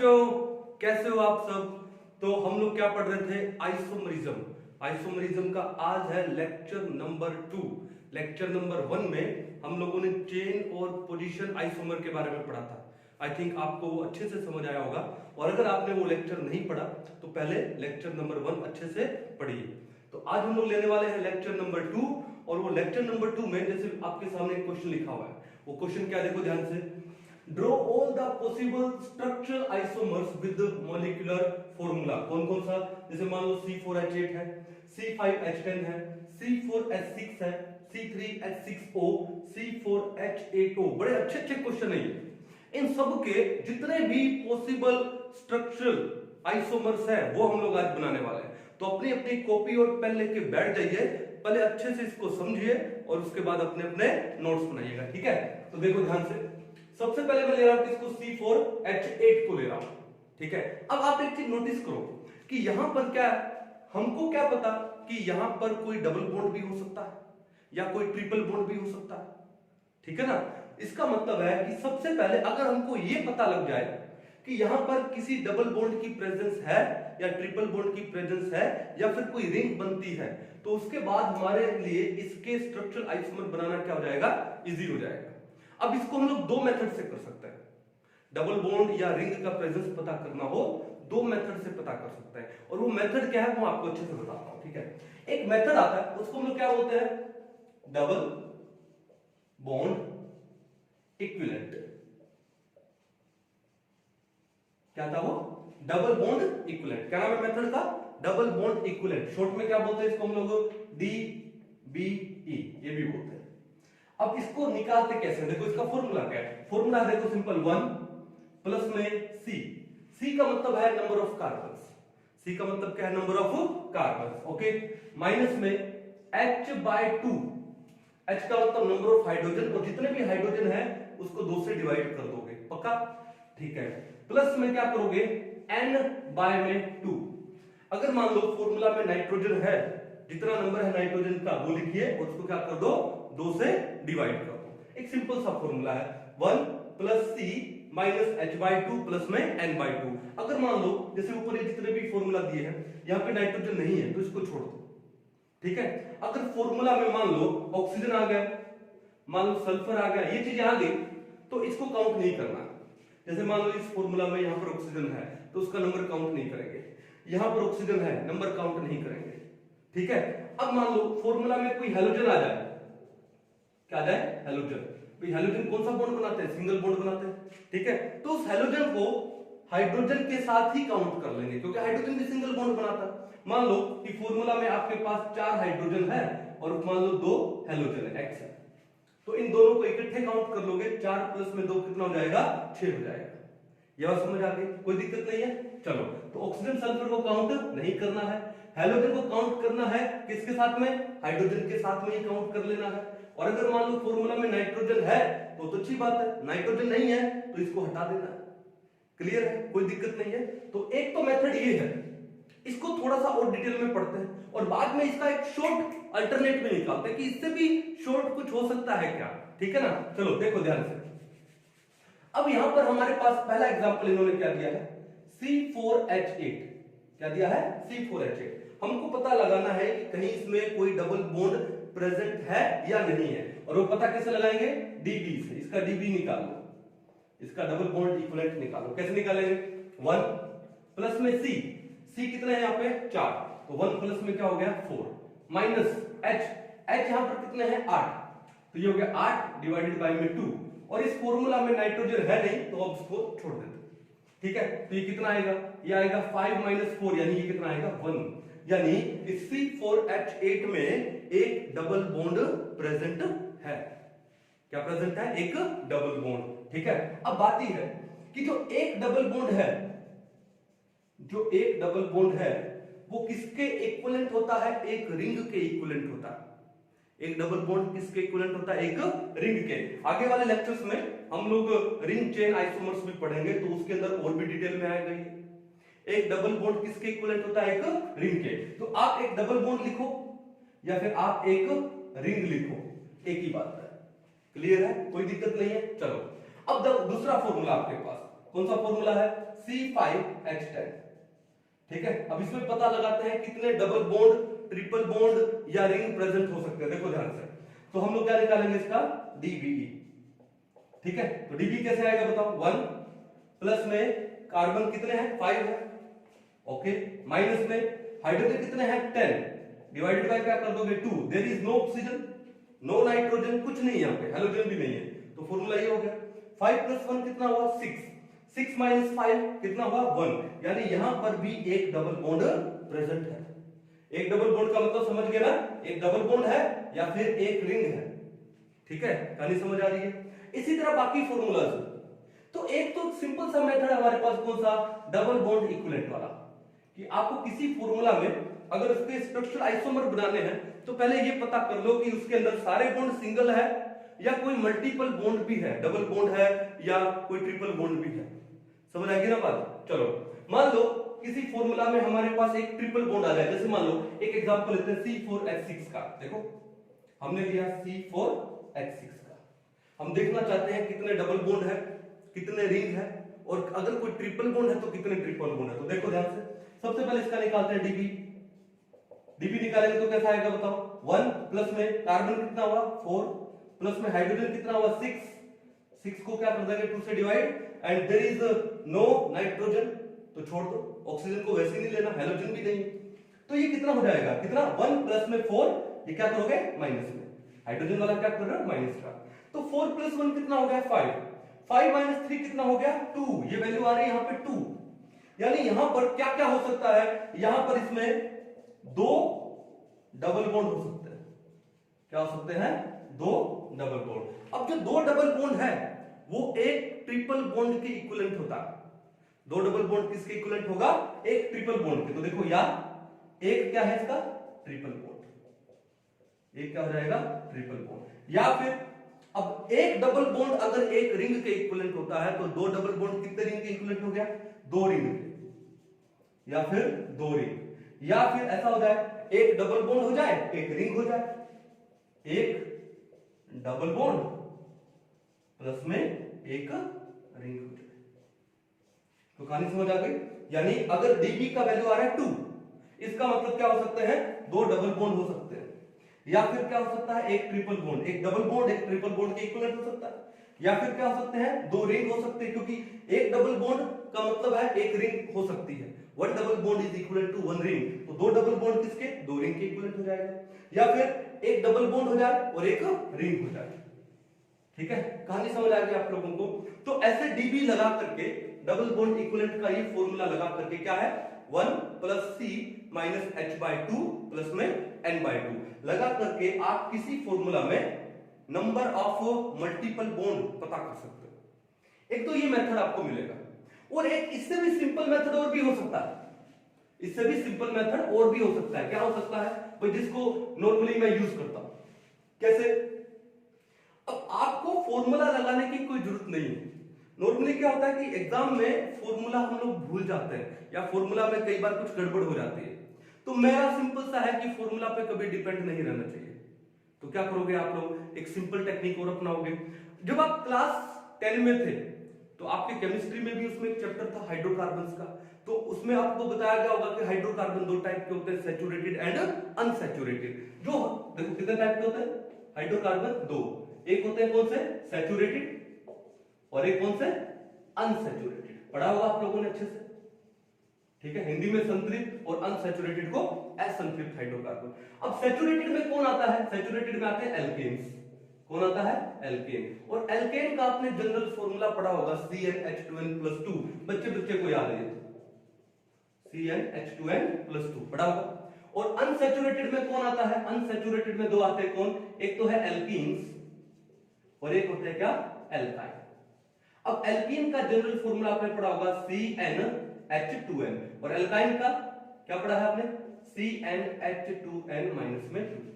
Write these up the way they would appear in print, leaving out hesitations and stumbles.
बच्चों, कैसे हो आप सब। तो हम लोग क्या पढ़ रहे थे, आइसोमरिज्म। आइसोमरिज्म का आज है लेक्चर नंबर 2। लेक्चर नंबर 1 में हम लोगों ने चेन और पोजीशन आइसोमर के बारे में पढ़ा था। आई थिंक आपको वो अच्छे से समझ आया होगा, और अगर आपने वो लेक्चर नहीं पढ़ा तो पहले लेक्चर नंबर 1 अच्छे से पढ़िए। तो आज हम लोग लेने वाले हैं लेक्चर नंबर 2, और वो लेक्चर नंबर 2 में जैसे आपके सामने एक क्वेश्चन लिखा हुआ है, वो क्वेश्चन क्या, देखो ध्यान से। Draw all the possible structural isomers with molecular formula. कौन कौन सा, जैसे मान लो C4H8 है, C5H10 है, C4H6 है, C3H6O, C4H8O। बड़े अच्छे अच्छे क्वेश्चन है ये। इन सब के जितने भी पॉसिबल स्ट्रक्चरल आइसोमर्स है वो हम लोग आज बनाने वाले हैं। तो अपनी अपनी कॉपी और पेन लेके बैठ जाइए, पहले अच्छे से इसको समझिए और उसके बाद अपने अपने नोट्स बनाइएगा, ठीक है। तो देखो ध्यान से, सबसे पहले मैं ले रहा हूं किसको, C4H8 को ले रहा हूं, ठीक है। अब आप एक चीज नोटिस करो कि यहां पर क्या, हमको क्या पता कि यहां पर कोई डबल बॉन्ड भी हो सकता है या कोई ट्रिपल बॉन्ड भी हो सकता है, ठीक है ना। इसका मतलब है कि सबसे पहले अगर हमको यह पता लग जाए कि यहां पर किसी डबल बॉन्ड की प्रेजेंस है या ट्रिपल बॉन्ड की प्रेजेंस है या फिर कोई रिंग बनती है, तो उसके बाद हमारे लिए इसके स्ट्रक्चरल आइसोमर बनाना क्या हो जाएगा, इजी हो जाएगा। अब इसको हम लोग दो मेथड से कर सकते हैं। डबल बॉन्ड या रिंग का प्रेजेंस पता करना हो, दो मेथड से पता कर सकते हैं, और वो मेथड क्या है वो आपको अच्छे से बताता हूं, ठीक है। एक मेथड आता है, उसको हम लोग क्या बोलते हैं, डबल बॉन्ड इक्विवेलेंट। क्या था वो, डबल बॉन्ड इक्विवेलेंट। क्या नाम है मेथड का, डबल बॉन्ड इक्विवेलेंट। शॉर्ट में क्या बोलते हैं इसको हम लोग, DBE, ये भी बोलते हैं। अब इसको निकालते कैसे, देखो इसका फॉर्मूला क्या है, फॉर्मूला देखो सिंपल, 1 प्लस में C का मतलब है नंबर ऑफ कार्बन्स, C का मतलब क्या है, number of carbons, okay, minus में H/2, H का मतलब नंबर ऑफ हाइड्रोजन, और जितने भी हाइड्रोजन है उसको 2 से डिवाइड कर दोगे, पक्का, ठीक है। प्लस में क्या करोगे, N/2। अगर मान लो फॉर्मूला में नाइट्रोजन है, जितना नंबर है नाइट्रोजन का वो लिखिए और उसको क्या कर दो, 2 से डिवाइड कर दो। एक सिंपल सा फॉर्मूला है, 1 plus C minus H/2 plus में N/2। अगर मान लो जैसे ऊपर ये जितने भी फॉर्मूला दिए हैं, यहां पे नाइट्रोजन नहीं है तो इसको छोड़ दो, ठीक है। अगर फॉर्मूला में मान लो ऑक्सीजन आ गया, मान लो सल्फर आ गया, ये चीजें आ गई, तो इसको काउंट नहीं करना। जैसे मान लो इस फॉर्मूला में यहां पर ऑक्सीजन है तो उसका नंबर काउंट नहीं करेंगे, यहां पर ऑक्सीजन है, नंबर काउंट नहीं करेंगे, ठीक है। अब मान लो फॉर्मूला में कोई हेलोजन आ जाए, क्या आ जाए, हेलोजन। भाई हेलोजन कौन सा बॉन्ड बनाते हैं, सिंगल बॉन्ड बनाते हैं, ठीक है। तो उस हेलोजन को हाइड्रोजन के साथ ही काउंट कर लेंगे, क्योंकि हाइड्रोजन भी सिंगल बॉन्ड बनाता है। मान लो कि फॉर्मूला में आपके पास 4 हाइड्रोजन है और मान लो 2 हेलोजन है, X है, तो इन दोनों को इकट्ठे काउंट कर लोगे, 4 प्लस में 2 कितना हो जाएगा, 6 हो जाएगा। यह समझ आ गई, कोई दिक्कत नहीं है। चलो, तो ऑक्सीजन सल्फर को काउंट नहीं करना है, हेलोजन को काउंट करना है, किसके साथ में, हाइड्रोजन के साथ में ही काउंट कर लेना है। और अगर मान लो फॉर्मूला में नाइट्रोजन है तो अच्छी बात है, नाइट्रोजन नहीं है तो इसको हटा देना है, क्लियर है, कोई दिक्कत नहीं है। तो एक तो मेथड ये है, इसको थोड़ा सा और डिटेल में पढ़ते हैं और बाद में इसका एक शॉर्ट अल्टरनेट भी निकालते हैं कि इससे भी शॉर्ट कुछ हो सकता है क्या, ठीक है ना। चलो देखो ध्यान से, अब यहां पर हमारे पास पहला एग्जांपल इन्होंने क्या दिया है, C4H8। क्या दिया है, C4H8। हमको पता लगाना है कि कहीं इसमें कोई डबल बॉन्ड प्रेजेंट है या नहीं है, और वो पता कैसे लगाएंगे, DB से। इसका DB निकालो, इसका डबल बॉन्ड इक्विवेलेंट निकालो, कैसे निकालेंगे, 1 प्लस में C कितना है यहाँ पे, 4, तो 1 प्लस में क्या हो गया, 4, माइनस H यहां पर कितने हैं, 8, तो ये हो गया 8 डिवाइडेड बाय में 2, और इस फॉर्मूला में नाइट्रोजन है नहीं तो अब इसको छोड़ देते, ठीक है। तो ये कितना आएगा, ये आएगा 5 माइनस 4, यानी ये कितना आएगा, 1, यानी इस C4H8 में एक डबल बॉन्ड प्रेजेंट है। क्या प्रेजेंट है, एक डबल बॉन्ड, ठीक है। अब बात यह है कि जो एक डबल बॉन्ड है, जो एक डबल बॉन्ड है वो किसके इक्विवेलेंट होता है, एक रिंग के इक्विवेलेंट होता है। एक डबल बॉन्ड किसके इक्विवेलेंट होता है, एक रिंग के। आगे वाले लेक्चर्स में हम लोग रिंग चेन आइसोमर्स भी पढ़ेंगे, तो उसके अंदर और भी डिटेल में आएगा ये। एक डबल बॉन्ड किसके इक्विवेलेंट होता है, एक रिंग के। तो आप एक डबल बॉन्ड लिखो या फिर आप एक रिंग लिखो, एक ही बात है, क्लियर है, कोई दिक्कत नहीं है। चलो अब दूसरा फॉर्मूला आपके पास, कौन सा फॉर्मूला है, C5H10। ठीक है, अब इसमें पता लगाते हैं कितने डबल बॉन्ड, ट्रिपल बॉन्ड या रिंग प्रेजेंट हो सकते हैं। देखो ध्यान से, तो हम लोग क्या निकालेंगे इसका, DBE। ठीक है, तो DB कैसे आएगा बताओ, 1 प्लस में कार्बन कितने हैं, 5 है, ओके, माइनस में हाइड्रोजन कितने हैं, 10, डिवाइडेड बाय क्या कर दोगे, 2। There is no oxygen, no nitrogen, कुछ नहीं है यहाँ पे, हेलोजन भी नहीं है, तो फॉर्मूला ये हो गया। 5 प्लस 1 कितना हुआ, 6, 6 माइनस 5 कितना हुआ, 1। यानी यहां पर भी एक डबल बॉन्ड प्रेजेंट है। एक डबल बॉन्ड का मतलब समझ गए ना, एक डबल बॉन्ड है या फिर एक रिंग है। ठीक है, कहानी समझ आ रही है। इसी तरह बाकी फॉर्मूलाज, तो एक तो सिंपल सा मेथड है हमारे पास, कौन सा, डबल बॉन्ड इक्विवेलेंट वाला, कि आपको किसी फॉर्मूला में अगर उसके स्ट्रक्चर आइसोमर बनाने हैं तो पहले ये पता कर लो कि उसके अंदर सारे बॉन्ड सिंगल है या कोई मल्टीपल बॉन्ड भी है, डबल बॉन्ड है या कोई ट्रिपल बॉन्ड भी है। समझ आएगी ना बात। चलो मान लो किसी फॉर्मूला में हमारे पास एक ट्रिपल बॉन्ड आ जाए, जैसे मान लो एक एग्जांपल लेते हैं C4H6 का। देखो हमने लिया C4H6 का, हम देखना चाहते हैं कितने डबल बॉन्ड है, कितने रिंग है, और अगर कोई ट्रिपल बॉन्ड है तो कितने ट्रिपल बॉन्ड है। तो देखो ध्यान से, सबसे पहले इसका निकालते हैं DB निकालेंगे तो कैसा आएगा बताओ, 1 प्लस में कार्बन कितना हुआ, 4 प्लस में हाइड्रोजन कितना हुआ, 6 को क्या कर देंगे, 2 से divide, and there is no nitrogen, तो छोड़ दो, ऑक्सीजन को वैसे ही नहीं लेना, हेलोजन भी नहीं, तो ये कितना हो जाएगा, कितना, 1 प्लस में 4, ये क्या करोगे, माइनस में, हाइड्रोजन वाला क्या कर रहे हो, माइनस का, तो 4 प्लस 1 कितना हो गया, 5 माइनस 3 कितना हो गया, 2, ये वैल्यू आ रही है यहाँ पे 2। यानी यहां पर क्या क्या हो सकता है, यहां पर इसमें 2 डबल बॉन्ड हो सकते हैं। क्या हो सकते हैं, 2 डबल बॉन्ड। अब जो 2 डबल बॉन्ड है वो एक ट्रिपल बॉन्ड के इक्विवेलेंट होता है। 2 डबल बॉन्ड किसके इक्विवेलेंट होगा, एक ट्रिपल बॉन्ड के। तो देखो यार, एक क्या है इसका, ट्रिपल बॉन्ड, एक क्या हो जाएगा, ट्रिपल बॉन्ड। या फिर अब एक डबल बॉन्ड अगर एक रिंग के इक्विवेलेंट होता है तो 2 डबल बॉन्ड कितने रिंग के इक्विवेलेंट हो गया, 2 रिंग के, या फिर 2 रिंग, या फिर ऐसा हो जाए एक डबल बॉन्ड हो जाए एक रिंग हो जाए, एक डबल बॉन्ड प्लस में एक रिंग हो जाए। तो कहानी समझ आ गई। यानी अगर DB का वैल्यू आ रहा है 2, इसका मतलब क्या हो सकते हैं, 2 डबल बॉन्ड हो सकते हैं, या फिर क्या हो सकता है, एक ट्रिपल बॉन्ड, एक डबल बॉन्ड एक ट्रिपल बॉन्ड के इक्विवेलेंट हो सकता है, या फिर क्या हो सकते हैं, 2 रिंग हो सकते हैं, क्योंकि एक डबल बॉन्ड का मतलब है एक रिंग हो सकती है। 1 double bond is equal to 1 ring, तो 2 डबल बॉन्ड किसके, 2 रिंग के इक्विवेलेंट हो जाएगा, या फिर एक डबल बॉन्ड हो जाए और एक रिंग हो जाए। ठीक है, कहानी समझ आ गई आप लोगों को। तो ऐसे DB लगा करके, डबल बॉन्ड इक्विवेलेंट का ये फॉर्मूला लगा करके क्या है, 1 plus C minus H/2 plus में N/2 लगा करके आप किसी फॉर्मूला में नंबर ऑफ मल्टीपल बॉन्ड पता कर सकते हो। एक तो ये मेथड आपको मिलेगा, और एक इससे भी सिंपल मेथड और भी हो सकता है, इससे भी सिंपल मेथड और भी हो सकता है। क्या हो सकता है भाई, जिसको नॉर्मली मैं यूज करता हूं। कैसे, अब आपको फॉर्मूला लगाने की कोई जरूरत नहीं है। नॉर्मली क्या होता है कि एग्जाम में फॉर्मूला हम लोग भूल जाते हैं, या फॉर्मूला में कई बार कुछ गड़बड़ हो जाती है। तो मेरा सिंपल सा है कि फॉर्मूला पे कभी डिपेंड नहीं रहना चाहिए। तो क्या करोगे आप लोग, एक सिंपल टेक्निक और अपनाओगे। जब आप क्लास 10 में थे तो आपके केमिस्ट्री में भी उसमें एक चैप्टर था हाइड्रोकार्बन्स का, तो उसमें आपको बताया गया होगा कि हाइड्रोकार्बन 2 टाइप के होते हैं, सैचुरेटेड एंड अनसैचुरेटेड। जो देखो कितने टाइप के होते हैं हाइड्रोकार्बन, 2, एक होते हैं कौन से, सैचुरेटेड, और एक कौन से, अनसैचुरेटेड। पढ़ा होगा आप लोगों ने अच्छे से। ठीक है, हिंदी में संतृप्त और अनसैचुरेटेड को असंतृप्त हाइड्रोकार्बन। अब सैचुरेटेड में कौन आता है, सैचुरेटेड में आते हैं एल्केन्स। कौन आता है, एल्केन। और एल्केन का आपने जनरल फॉर्मूला पढ़ा होगा, CnH2n+2। बच्चे को याद है, CnH2n+2 पढ़ा होगा। और अनसैचुरेटेड में कौन आता है, अनसैचुरेटेड में 2 आते हैं, कौन, एक तो है एल्कीन्स और एक होता है क्या, एल्काइन। अब एल्कीन का जनरल फॉर्मूला आपने पढ़ा होगा CnH2n, और एल्काइन का क्या पढ़ा है आपने, CnH2n-2।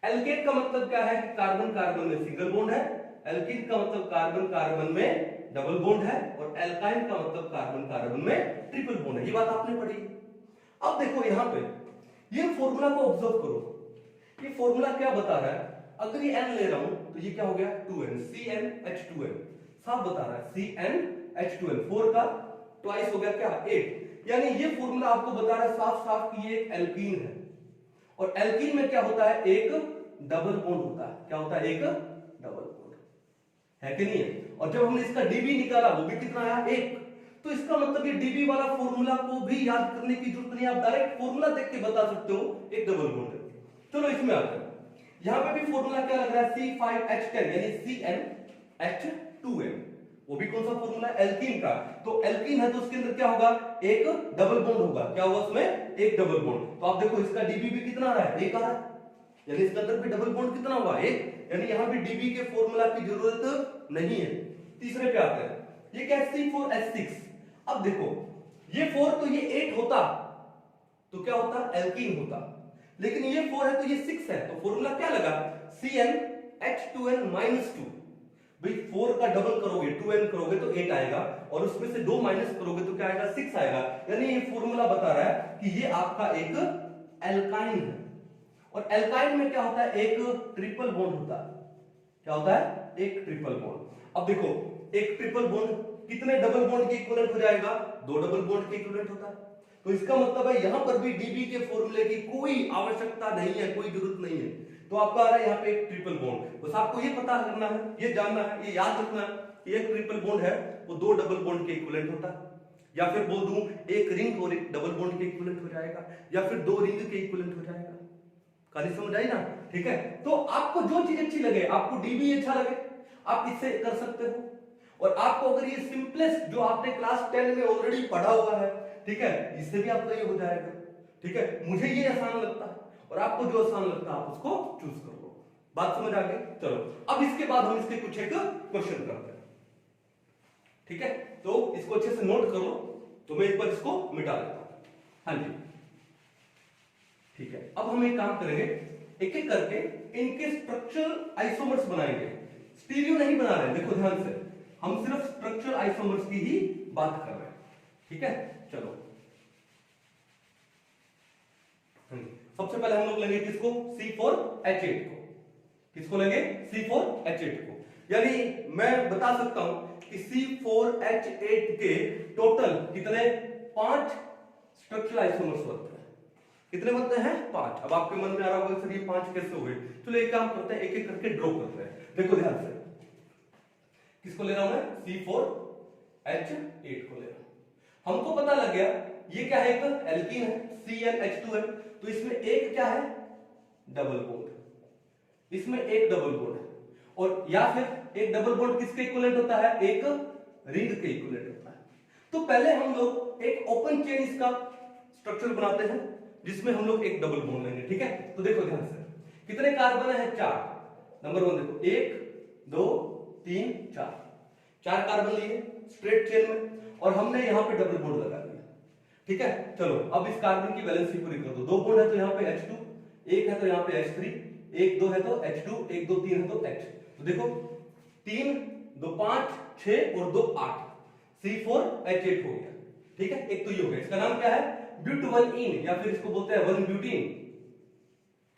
एल्केन का मतलब क्या है कि कार्बन कार्बन में सिंगल बॉन्ड है, एल्कीन का मतलब कार्बन कार्बन में डबल बॉन्ड है, और एल्काइन का मतलब कार्बन कार्बन में ट्रिपल बॉन्ड है। ये बात आपने पढ़ी। अब देखो यहां पे ये फॉर्मूला को ऑब्जर्व करो, ये फॉर्मूला क्या बता रहा है। अगर ये n ले रहा हूं तो ये क्या हो गया, 2n, CnH2n। साफ बता रहा है H2N, 4 का ट्वाइस हो गया क्या 8। यानी ये फॉर्मूला आपको बता रहा है साफ साफ कि ये एक एल्कीन है, और एल्कीन में क्या होता है, एक डबल बॉन्ड होता है। क्या होता है, एक डबल बॉन्ड, है कि नहीं है। और जब हमने इसका डीबी निकाला वो भी कितना आया, 1। तो इसका मतलब ये डीबी वाला फॉर्मूला को भी याद करने की जरूरत नहीं, आप डायरेक्ट फॉर्मूला देख के बता सकते हो एक डबल बॉन्ड है। चलो इसमें आते हैं, यहां पे भी फॉर्मूला क्या लग रहा है, C5H10 यानी CnH2n, वो भी कौन सा फॉर्मूला है, एल्कीन का। तो एल्कीन है तो उसके अंदर क्या होगा, एक डबल बॉन्ड होगा। क्या होगा उसमें, एक डबल बॉन्ड। तो आप देखो इसका डीबी भी कितना आ रहा है, 1 आ रहा है, यानी इसके अंदर भी डबल बॉन्ड कितना हुआ, 1। यानी यहां भी डीबी के फॉर्मूला की जरूरत नहीं है। तीसरे पे आते हैं, ये क्या है, C4H6। अब देखो ये 4 तो ये 8 होता तो क्या होता, एल्कीन होता, लेकिन ये 4 है तो ये 6 है, तो फॉर्मूला क्या लगा, CnH2n-2। भाई 4 का डबल करोगे 2n करोगे तो 8 आएगा, और उसमें से 2 माइनस करोगे तो क्या आएगा, 6 आएगा। यानी ये फॉर्मूला बता रहा है कि ये आपका एक एल्काइन है। और एल्काइन में क्या होता है, एक ट्रिपल बॉन्ड होता है। क्या होता है, एक ट्रिपल बॉन्ड। अब देखो एक ट्रिपल बॉन्ड कितने डबल बॉन्ड के इक्विवेलेंट हो जाएगा, 2 डबल बॉन्ड के इक्विवेलेंट होता है। तो इसका मतलब है यहां पर भी डीबी के फॉर्मूले की कोई आवश्यकता नहीं है, कोई जरूरत नहीं है। तो आपका आ रहा है यहाँ पे एक ट्रिपल बॉन्ड। बस आपको ये पता करना है, ये जानना है, ये याद रखना है कि एक ट्रिपल बॉन्ड है वो 2 डबल बॉन्ड के इक्विवेलेंट होता है, या फिर बोल दूं एक रिंग और एक डबल बॉन्ड के इक्विवेलेंट हो जाएगा, या फिर 2 रिंग के इक्विवेलेंट हो जाएगा। कहानी समझ आई ना, ठीक है। तो आपको जो चीज अच्छी लगे, आपको डीबी अच्छा लगे आप इससे कर सकते हो, और आपको अगर ये सिंपलेस्ट जो आपने क्लास 10 में ऑलरेडी पढ़ा हुआ है, ठीक है, इससे भी आपका ये हो जाएगा, ठीक है। मुझे ये आसान लगता है और आपको जो आसान लगता है आप उसको चूज कर लो। बात समझ आ गई। चलो अब इसके बाद हम इसके कुछ एक क्वेश्चन करते हैं, ठीक है। तो इसको अच्छे से नोट कर लो, तो मैं एक बार इसको मिटा देता हूं। हाँ जी, ठीक है। अब हम एक काम करेंगे, एक एक करके इनके स्ट्रक्चरल आइसोमर्स बनाएंगे। स्टीरियो नहीं बना रहे, देखो ध्यान से, हम सिर्फ स्ट्रक्चरल आइसोमर्स की ही बात कर रहे हैं, ठीक है। चलो सबसे पहले हम लोग लेंगे किसको, C4H8 को। किसको लेंगे, C4H8 को। यानी मैं बता सकता हूं कि C4H8 के टोटल कितने, 5 स्ट्रक्चरल आइसोमर्स बनते हैं। कितने बनते हैं, 5। अब आपके मन में आ रहा होगा सर ये 5 कैसे हो गए। चलो एक काम करते हैं, एक एक करके ड्रॉ करते हैं। देखो ध्यान से, किसको ले रहा हूं मैं, C4H8 को ले रहा हूं। हमको पता लग गया ये क्या है, एक एल्कीन है CnH2n, तो इसमें एक क्या है, डबल बॉन्ड, इसमें एक डबल बॉन्ड है, और या फिर एक डबल बॉन्ड किसके इक्विवेलेंट होता है, एक रिंग के इक्विवेलेंट होता है। तो पहले हम लोग एक ओपन चेन इसका स्ट्रक्चर बनाते हैं, जिसमें हम लोग एक डबल बॉन्ड लेंगे, ठीक है। तो देखो ध्यान से, कितने कार्बन है, 4। नंबर 1 देखो, 1 2 3 4 कार्बन लिए स्ट्रेट चेन में, और हमने यहां पे डबल बॉन्ड लगा दिया, ठीक है। चलो अब इस कार्बन की वैलेंसी पूरी कर दो। 2 बॉन्ड है तो यहाँ पे H2, 1 है तो यहाँ पे H3, 1 2 है तो H2, 1 2 3 है तो H। तो देखो 3 2 5 6 और 2 8, C4H8 हो गया, ठीक है। एक तो ये हो गया, इसका नाम क्या है, ब्यूट1इन, या फिर इसको बोलते हैं 1-ब्यूटीन।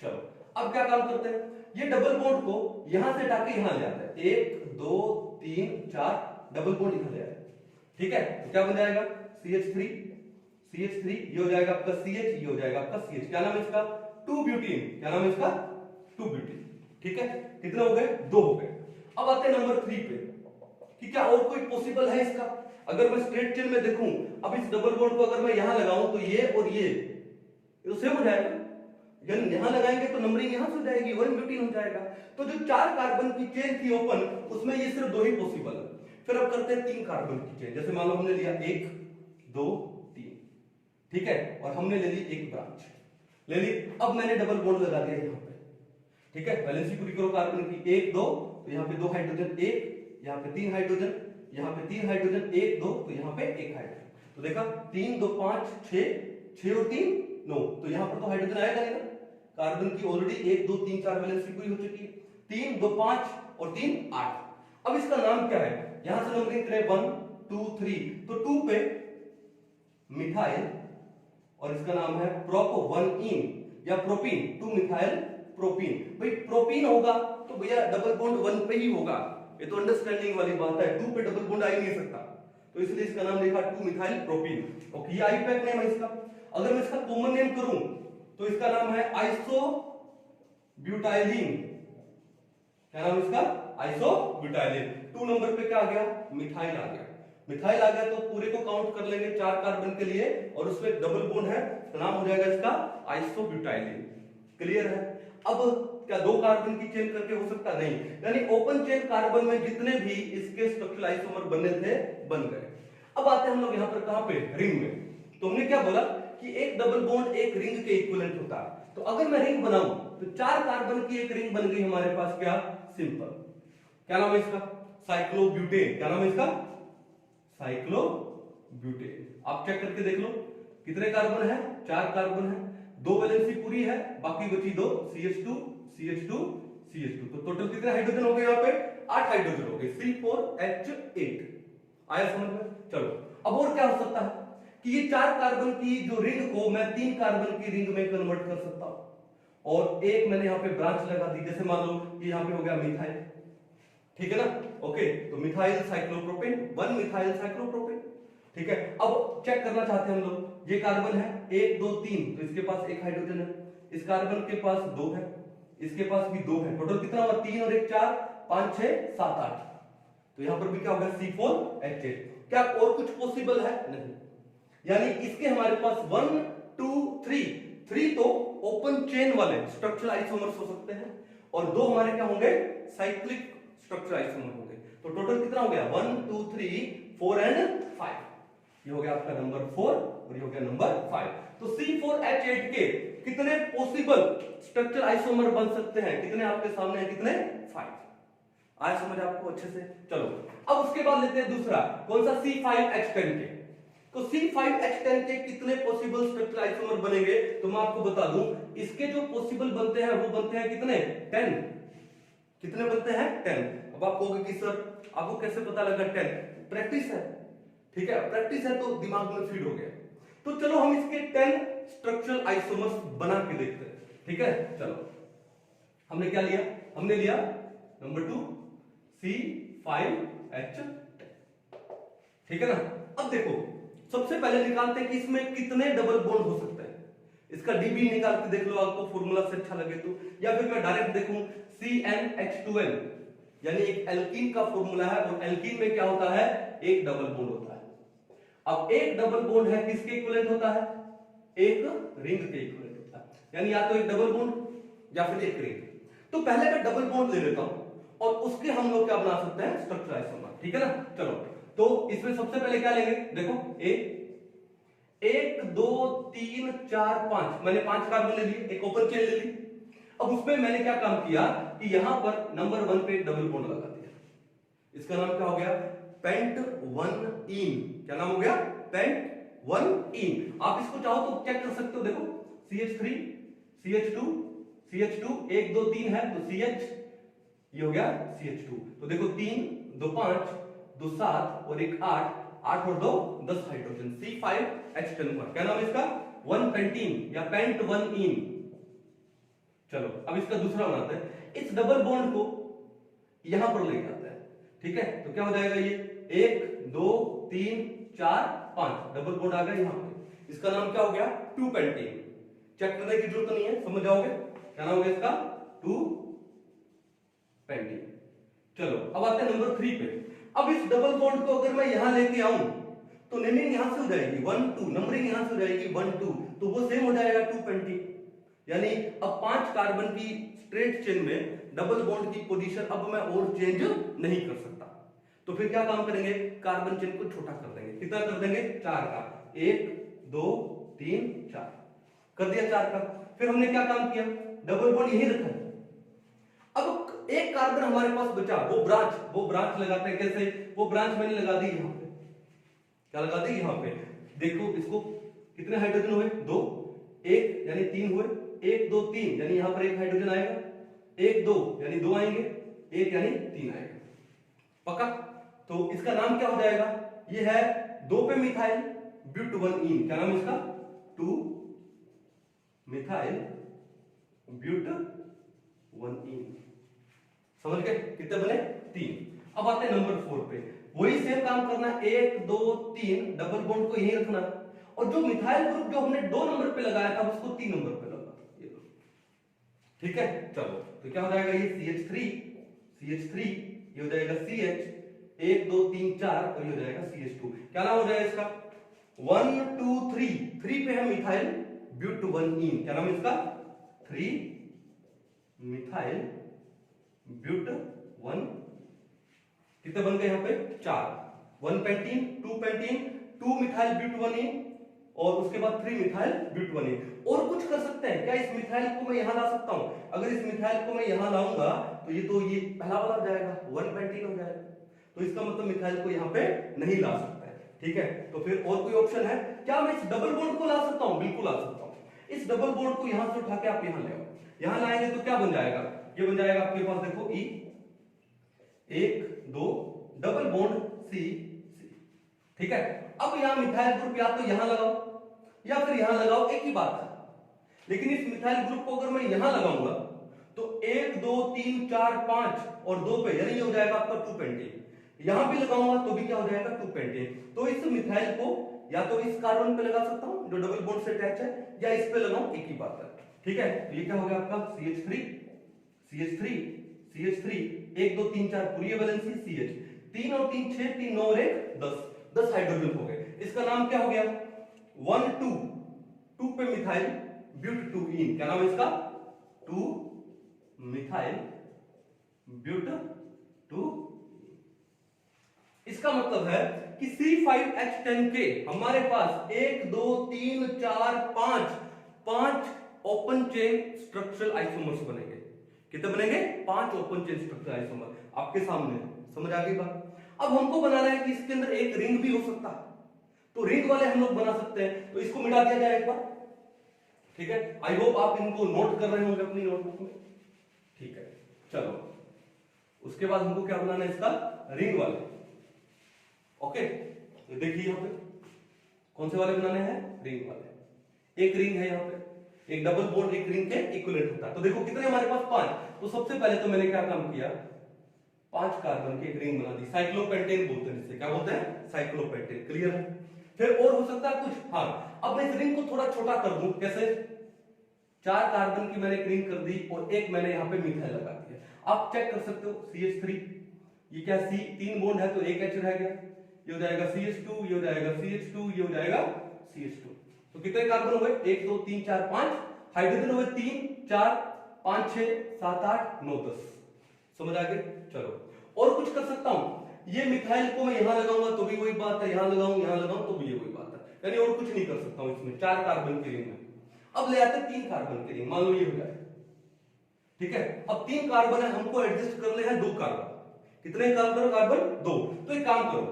चलो अब क्या काम करते हैं, ये डबल बॉन्ड को यहां से हटा के यहां ले आते हैं, 1 2 3 4 डबल बॉन्ड यहां ले आए, ठीक है। तो क्या बन जाएगा, CH3, ये हो जाएगा आपका CH, ये हो जाएगा आपका CH। क्या नाम है इसका, 2-ब्यूटीन। क्या नाम है इसका, 2-ब्यूटीन, ठीक है। कितने हो गए, 2 हो गए। अब आते हैं नंबर 3 पे, कि क्या और कोई पॉसिबल है इसका। अगर मैं स्ट्रेट चेन में देखूं, अब इस डबल बॉन्ड को अगर मैं यहां लगाऊं तो ये और ये तो सेम हो जाएगा, यानी यहां लगाएंगे तो नंबरिंग यहां से हो जाएगी, 1-ब्यूटीन हो जाएगा। तो जो 4 कार्बन की चेन थी ओपन, उसमें ये सिर्फ 2 ही पॉसिबल है। फिर अब करते हैं 3 कार्बन की चेन, जैसे मान लो हमने लिया 1 2 3, ठीक है, और हमने ले ली एक ब्रांच ले ली। अब मैंने डबल बॉन्ड लगा दिया यहां पे, ठीक है। वैलेंसी पूरी करो कार्बन की, 1 2, तो यहाँ पे 2 हाइड्रोजन, 1 यहाँ पे 3 हाइड्रोजन, यहाँ पे 3 हाइड्रोजन, 1 2, तो यहाँ पे 1 हाइड्रोजन। तो देखा 3 2 5 6, 6 और 3 9, तो यहाँ पर तो हाइड्रोजन आएगा नहीं ना, कार्बन की ऑलरेडी 1 2 3 4 वैलेंसी पूरी हो चुकी है। 3 2 5 और 3 8। अब इसका नाम क्या है, यहां से नंबरिंग करें 1 2 3, तो 2 पे मिथाइल, और इसका नाम है प्रोप1इन या प्रोपीन, 2 मिथाइल प्रोपीन। भाई प्रोपीन होगा तो भैया डबल बॉन्ड 1 पे ही होगा, ये तो अंडरस्टैंडिंग वाली बात है, 2 पे डबल बॉन्ड आ ही नहीं सकता। तो इसलिए इसका नाम लिखा 2 मिथाइल प्रोपीन। ओके, ये आईयूपैक नेम है इसका। अगर मैं इसका कॉमन नेम करूं तो इसका नाम है आइसोब्यूटाइलिन। क्या नाम इसका? आइसोब्यूटाइलिन। 2 नंबर पे क्या आ गया? मिथाइल आ गया। मिथाइल आ गया तो पूरे को काउंट कर लेंगे 4 कार्बन के लिए, और उसमें डबल बॉन्ड है तो नाम हो जाएगा इसका आइसोब्यूटाइलिन। क्लियर है? अब क्या 2 कार्बन की चेन करके हो सकता? नहीं, यानी ओपन चेन कार्बन में जितने भी इसके स्ट्रक्चरल आइसोमर बनने थे बन गए। अब आते हैं हम लोग यहाँ पर कहां पे? रिंग में। तो हमने क्या बोला कि एक डबल बॉन्ड एक रिंग के इक्विवेलेंट होता है। तो अगर मैं रिंग बनाऊं तो 4 कार्बन की एक रिंग बन गई हमारे पास। क्या? सिंपल। क्या नाम है इसका? साइक्लोब्यूटेन। क्या नाम है इसका? साइक्लोब्यूटेन। आप चेक करके देख लो कितने कार्बन है? 4 कार्बन है, 2 वैलेंसी पूरी है, बाकी बची 2, CH2 CH2 CH2। तो टोटल कितने हाइड्रोजन हो गए यहाँ पे? 8 हाइड्रोजन हो गए, C4H8। आया समझ में? चलो अब और क्या हो सकता है कि ये 4 कार्बन की जो रिंग को मैं 3 कार्बन की रिंग में कन्वर्ट कर सकता हूं, और एक मैंने यहाँ पे ब्रांच लगा दी। जैसे मान लो कि यहाँ पे हो गया मिथाइल, ठीक है ना? ओके, तो मिथाइल साइक्लोप्रोपेन, 1 मिथाइल साइक्लोप्रोपेन। ठीक है, अब चेक करना चाहते हैं हम लोग, ये कार्बन है 1 2 3, तो इसके पास एक हाइड्रोजन है, इस कार्बन के पास 2 है, इसके पास भी 2 है, टोटल कितना हुआ? 3 और 1 4, 5 6 7 8। तो यहां पर भी क्या होगा? C4H8। क्या और कुछ पॉसिबल है? नहीं। यानी इसके हमारे पास 1 2 3 तो ओपन चेन वाले स्ट्रक्चरल आइसोमर्स हो सकते हैं, और 2 हमारे क्या होंगे? साइक्लिक स्ट्रक्चरल आइसोमर होंगे। तो टोटल कितना हो गया? 1 2 3 4 एंड 5। ये हो गया आपका नंबर 4 और ये हो गया नंबर 5। तो C4H8 के कितने पॉसिबल स्ट्रक्चरल आइसोमर बन सकते हैं? कितने आपके सामने हैं? कितने? 5। आया समझ आपको अच्छे से? चलो अब उसके बाद लेते हैं दूसरा, कौन सा? C5H10 के। तो C5H10 के कितने पॉसिबल स्ट्रक्चरल आइसोमर बनेंगे? तो मैं आपको बता दूं, इसके जो पॉसिबल बनते हैं वो बनते हैं कितने? 10। कितने बनते हैं? 10। अब आप कहोगे कि सर आपको कैसे पता लगा 10? प्रैक्टिस है, ठीक है, प्रैक्टिस है तो दिमाग में फीड हो गया। तो चलो हम इसके 10 स्ट्रक्चरल आइसोमर्स बना के देखते हैं। ठीक है, चलो हमने क्या लिया? हमने लिया नंबर 2 C5H10। ठीक है ना? अब देखो सबसे पहले निकालते हैं कि इसमें कितने डबल बॉन्ड हो सकते हैं। इसका डीबी निकाल के देख लो, आपको फॉर्मूला से अच्छा लगे तो, या फिर मैं डायरेक्ट देखूं CnH2n, यानी एक एल्कीन का फॉर्मूला है, और एल्कीन में क्या होता है? एक डबल बॉन्ड होता है। अब एक डबल बॉन्ड है किसके इक्विवेलेंट होता है? एक रिंग के इक्विवेलेंट होता है, यानी या तो एक डबल बॉन्ड या फिर एक रिंग। तो पहले मैं डबल बॉन्ड ले लेता हूं और उसके हम लोग क्या बना सकते हैं? Structure isomer. ठीक है ना? चलो तो इसमें सबसे पहले क्या लेंगे? देखो 1 2 3 4 5, मैंने 5 कार्बन ले लिए, एक ओपन चेन ले ली। अब उसमें मैंने क्या काम किया कि यहां पर नंबर 1 पे एक डबल बॉन्ड लगा दिया। इसका नाम क्या हो गया? पेंट 1 इन। क्या नाम हो गया? पेंट 1 इन। आप इसको चाहो तो क्या कर सकते हो, देखो CH3 CH2 CH2 1 2 3 है तो CH, ये हो गया CH2। तो देखो 3 2 5 2 7 और 1 8, 8 और 2 10 हाइड्रोजन, C5H10 पर। क्या नाम है इसका? 1 पेंटीन या पेंट 1 इन। चलो अब इसका दूसरा बनाते हैं। इस डबल बॉन्ड को यहां पर लेके आते हैं। ठीक है, तो क्या हो जाएगा? ये 1 2 3 4 5 डबल बॉन्ड आ गया यहां पे। इसका नाम क्या हो गया? 2 पेंटीन। चेक करने की जरूरत नहीं है, समझ जाओगे। क्या नाम हो गया इसका? 2 पेंटीन। चलो अब आते हैं नंबर 3 पे। अब इस डबल बॉन्ड को अगर मैं यहां लेके आऊं तो नेमिंग यहां से हो जाएगी 1 2, नंबरिंग यहां से हो जाएगी 1 2, तो वो सेम हो जाएगा 2 पेंटीन। यानी अब 5 कार्बन की स्ट्रेट चेन में डबल बॉन्ड की पोजीशन अब मैं और चेंज नहीं कर सकता। तो फिर क्या काम करेंगे? कार्बन चेन को छोटा कर देंगे। कितना कर देंगे? 4 का। 1 2 3 4 कर दिया 4 का। फिर हमने क्या काम किया? डबल बॉन्ड यही रखा। अब एक कार्बन हमारे पास बचा, वो ब्रांच लगाते हैं। कैसे? वो ब्रांच मैंने लगा दी यहां पे। क्या लगा दी? यहां पे। देखो इसको कितने हाइड्रोजन हुए? 2, 1 यानी 3 हुए, 1 2 3 यानी यहां पर एक हाइड्रोजन आएगा, 1 2 यानी 2 आएंगे, 1 यानी 3 आएगा। पक्का? तो इसका नाम क्या हो जाएगा? ये है 2 पे मिथाइल ब्यूट 1 इन। क्या नाम इसका? 2 मिथाइल ब्यूट 1 इन। समझ गए? कितने बने? 3। अब आते हैं नंबर 4 पे। वही सेम काम करना, 1 2 3 डबल बॉन्ड को यहीं रखना, और जो मिथाइल ग्रुप जो हमने 2 नंबर पे लगाया था उसको 3 नंबर पे लगा, ये लो। ठीक है, चलो तो क्या हो जाएगा, ये CH3 ये हो जाएगा CH, 1 2 3 4 और ये हो जाएगा CH2। क्या नाम हो जाएगा इसका, 1 2 3, 3 पे है मिथाइल ब्यूट1इन, क्या नाम है इसका, 3 मिथाइल ब्यूट1। कितने बन गए यहाँ पे, 4, 1 पेंटीन 2 पेंटीन 2 मिथाइल ब्यूट1इन और उसके बाद 3 मिथाइल ब्यूट1इन। और कुछ कर सकते हैं क्या, इस मिथाइल को मैं यहां ला सकता हूं, अगर इस मिथाइल को मैं यहां लाऊंगा तो ये पहला वाला हो जाएगा, 1 पेंटीन हो जाएगा, तो इसका मतलब मिथाइल को यहां पे नहीं ला सकता है। ठीक है, तो फिर और कोई ऑप्शन है क्या, मैं इस डबल बॉन्ड को ला सकता हूं, बिल्कुल ला सकता हूं। इस डबल बॉन्ड को यहां से उठा के आप यहां ले आओ, यहां लाएंगे तो क्या बन जाएगा, ये बन जाएगा आपके पास देखो ई 1 2 डबल बॉन्ड सी। ठीक है, अब यहां मिथाइल ग्रुप या तो यहां लगाओ या फिर यहां लगाओ, एक ही बात है। लेकिन इस मिथाइल ग्रुप को अगर मैं यहां लगाऊंगा तो 1 2 3 4 5 और 2 पे, यानी ये हो जाएगा आपका 2 पेंटेन। यहां भी लगाऊंगा तो भी क्या हो जाएगा, 2 पेंटेन। तो इस मिथाइल को या तो इस कार्बन पे लगा सकता हूं जो डबल बॉन्ड से अटैच है, या इस पे लगाऊं, एक ही बात है। ठीक है, तो ये क्या हो गया आपका CH3 1 2 3 4 पूरी वैलेंसी CH, 3 और 3 6, 3 9 और 1 10 हाइड्रोजन हो गए। इसका नाम क्या हो गया, 1 2 पे मिथाइल ब्यूट2इन, क्या नाम है इसका, 2 मिथाइल ब्यूट2। इसका मतलब है कि C5H10K हमारे पास 1 2 3 4 5 ओपन चेन स्ट्रक्चरल आइसोमर्स बनेंगे। कितने बनेंगे, 5 ओपन चेन स्ट्रक्चरल आइसोमर आपके सामने, समझ आ गई बात। अब हमको बनाना है कि इसके अंदर एक रिंग भी हो सकता है, तो रिंग वाले हम लोग बना सकते हैं, तो इसको मिटा दिया जाए एक बार। ठीक है, आई होप आप इनको नोट कर रहे होंगे अपनी नोटबुक में। ठीक है, चलो उसके बाद हमको क्या बनाना है, इसका रिंग वाले। ओके, तो देखिए यहाँ पे कौन से वाले बनाने हैं, रिंग वाले। एक रिंग है यहाँ पे, एक डबल बॉन्ड एक रिंग के इक्विवेलेंट होता है। तो देखो कितने हमारे पास, 5। तो सबसे पहले तो मैंने क्या काम किया, 5 कार्बन की एक रिंग बना दी, साइक्लोपेंटेन बोलते हैं जिसे, क्या बोलते हैं, साइक्लोपेंटेन। क्लियर है, फिर और हो सकता है कुछ, हाँ। अब मैं इस रिंग को थोड़ा छोटा कर दूं, कैसे, 4 कार्बन की मैंने एक रिंग कर दी और एक मैंने यहाँ पे मिथाइल लगा दिया। आप चेक कर सकते हो, CH3 ये क्या, C 3 बॉन्ड है तो एक H रह गया, ये हो जाएगा CH2, ये हो जाएगा CH2, ये हो जाएगा CH2। तो कितने कार्बन हुए, 1 2 3 4 5, हाइड्रोजन हुए 3 4 5 6 7 8 9 10। समझ आ गई, चलो और कुछ कर सकता हूं, ये मिथाइल को मैं यहां लगाऊंगा तो भी वही बात है, यहां लगाऊं तो भी ये वही बात है, यानी और कुछ नहीं कर सकता हूं इसमें। 4 कार्बन की रिंग में अब ले आते 3 कार्बन की रिंग, मान लो ये हो जाए। ठीक है, अब 3 कार्बन है, हमको एडजस्ट करने हैं 2 कार्बन। कितने कार्बन, 2। तो एक काम करो